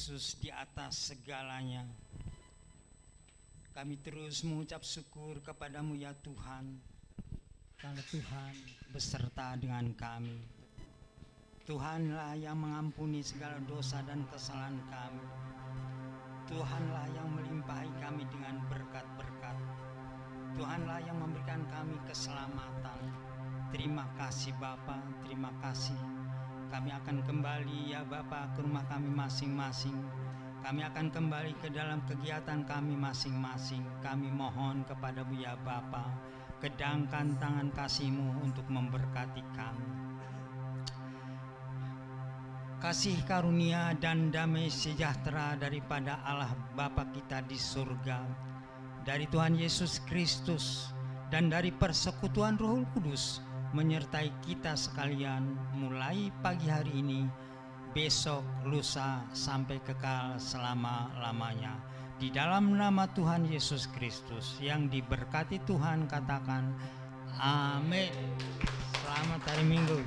Yesus di atas segalanya. Kami terus mengucap syukur kepadamu ya Tuhan, karena Tuhan beserta dengan kami. Tuhanlah yang mengampuni segala dosa dan kesalahan kami. Tuhanlah yang melimpahi kami dengan berkat-berkat. Tuhanlah yang memberikan kami keselamatan. Terima kasih Bapa, terima kasih. Kami akan kembali ya Bapa ke rumah kami masing-masing. Kami akan kembali ke dalam kegiatan kami masing-masing. Kami mohon kepadamu ya Bapa, kedangkan tangan kasih-Mu untuk memberkati kami. Kasih karunia dan damai sejahtera daripada Allah Bapa kita di surga, dari Tuhan Yesus Kristus, dan dari persekutuan Roh Kudus menyertai kita sekalian mulai pagi hari ini, besok, lusa, sampai kekal selama-lamanya. Di dalam nama Tuhan Yesus Kristus yang diberkati Tuhan, katakan amin. Selamat hari Minggu.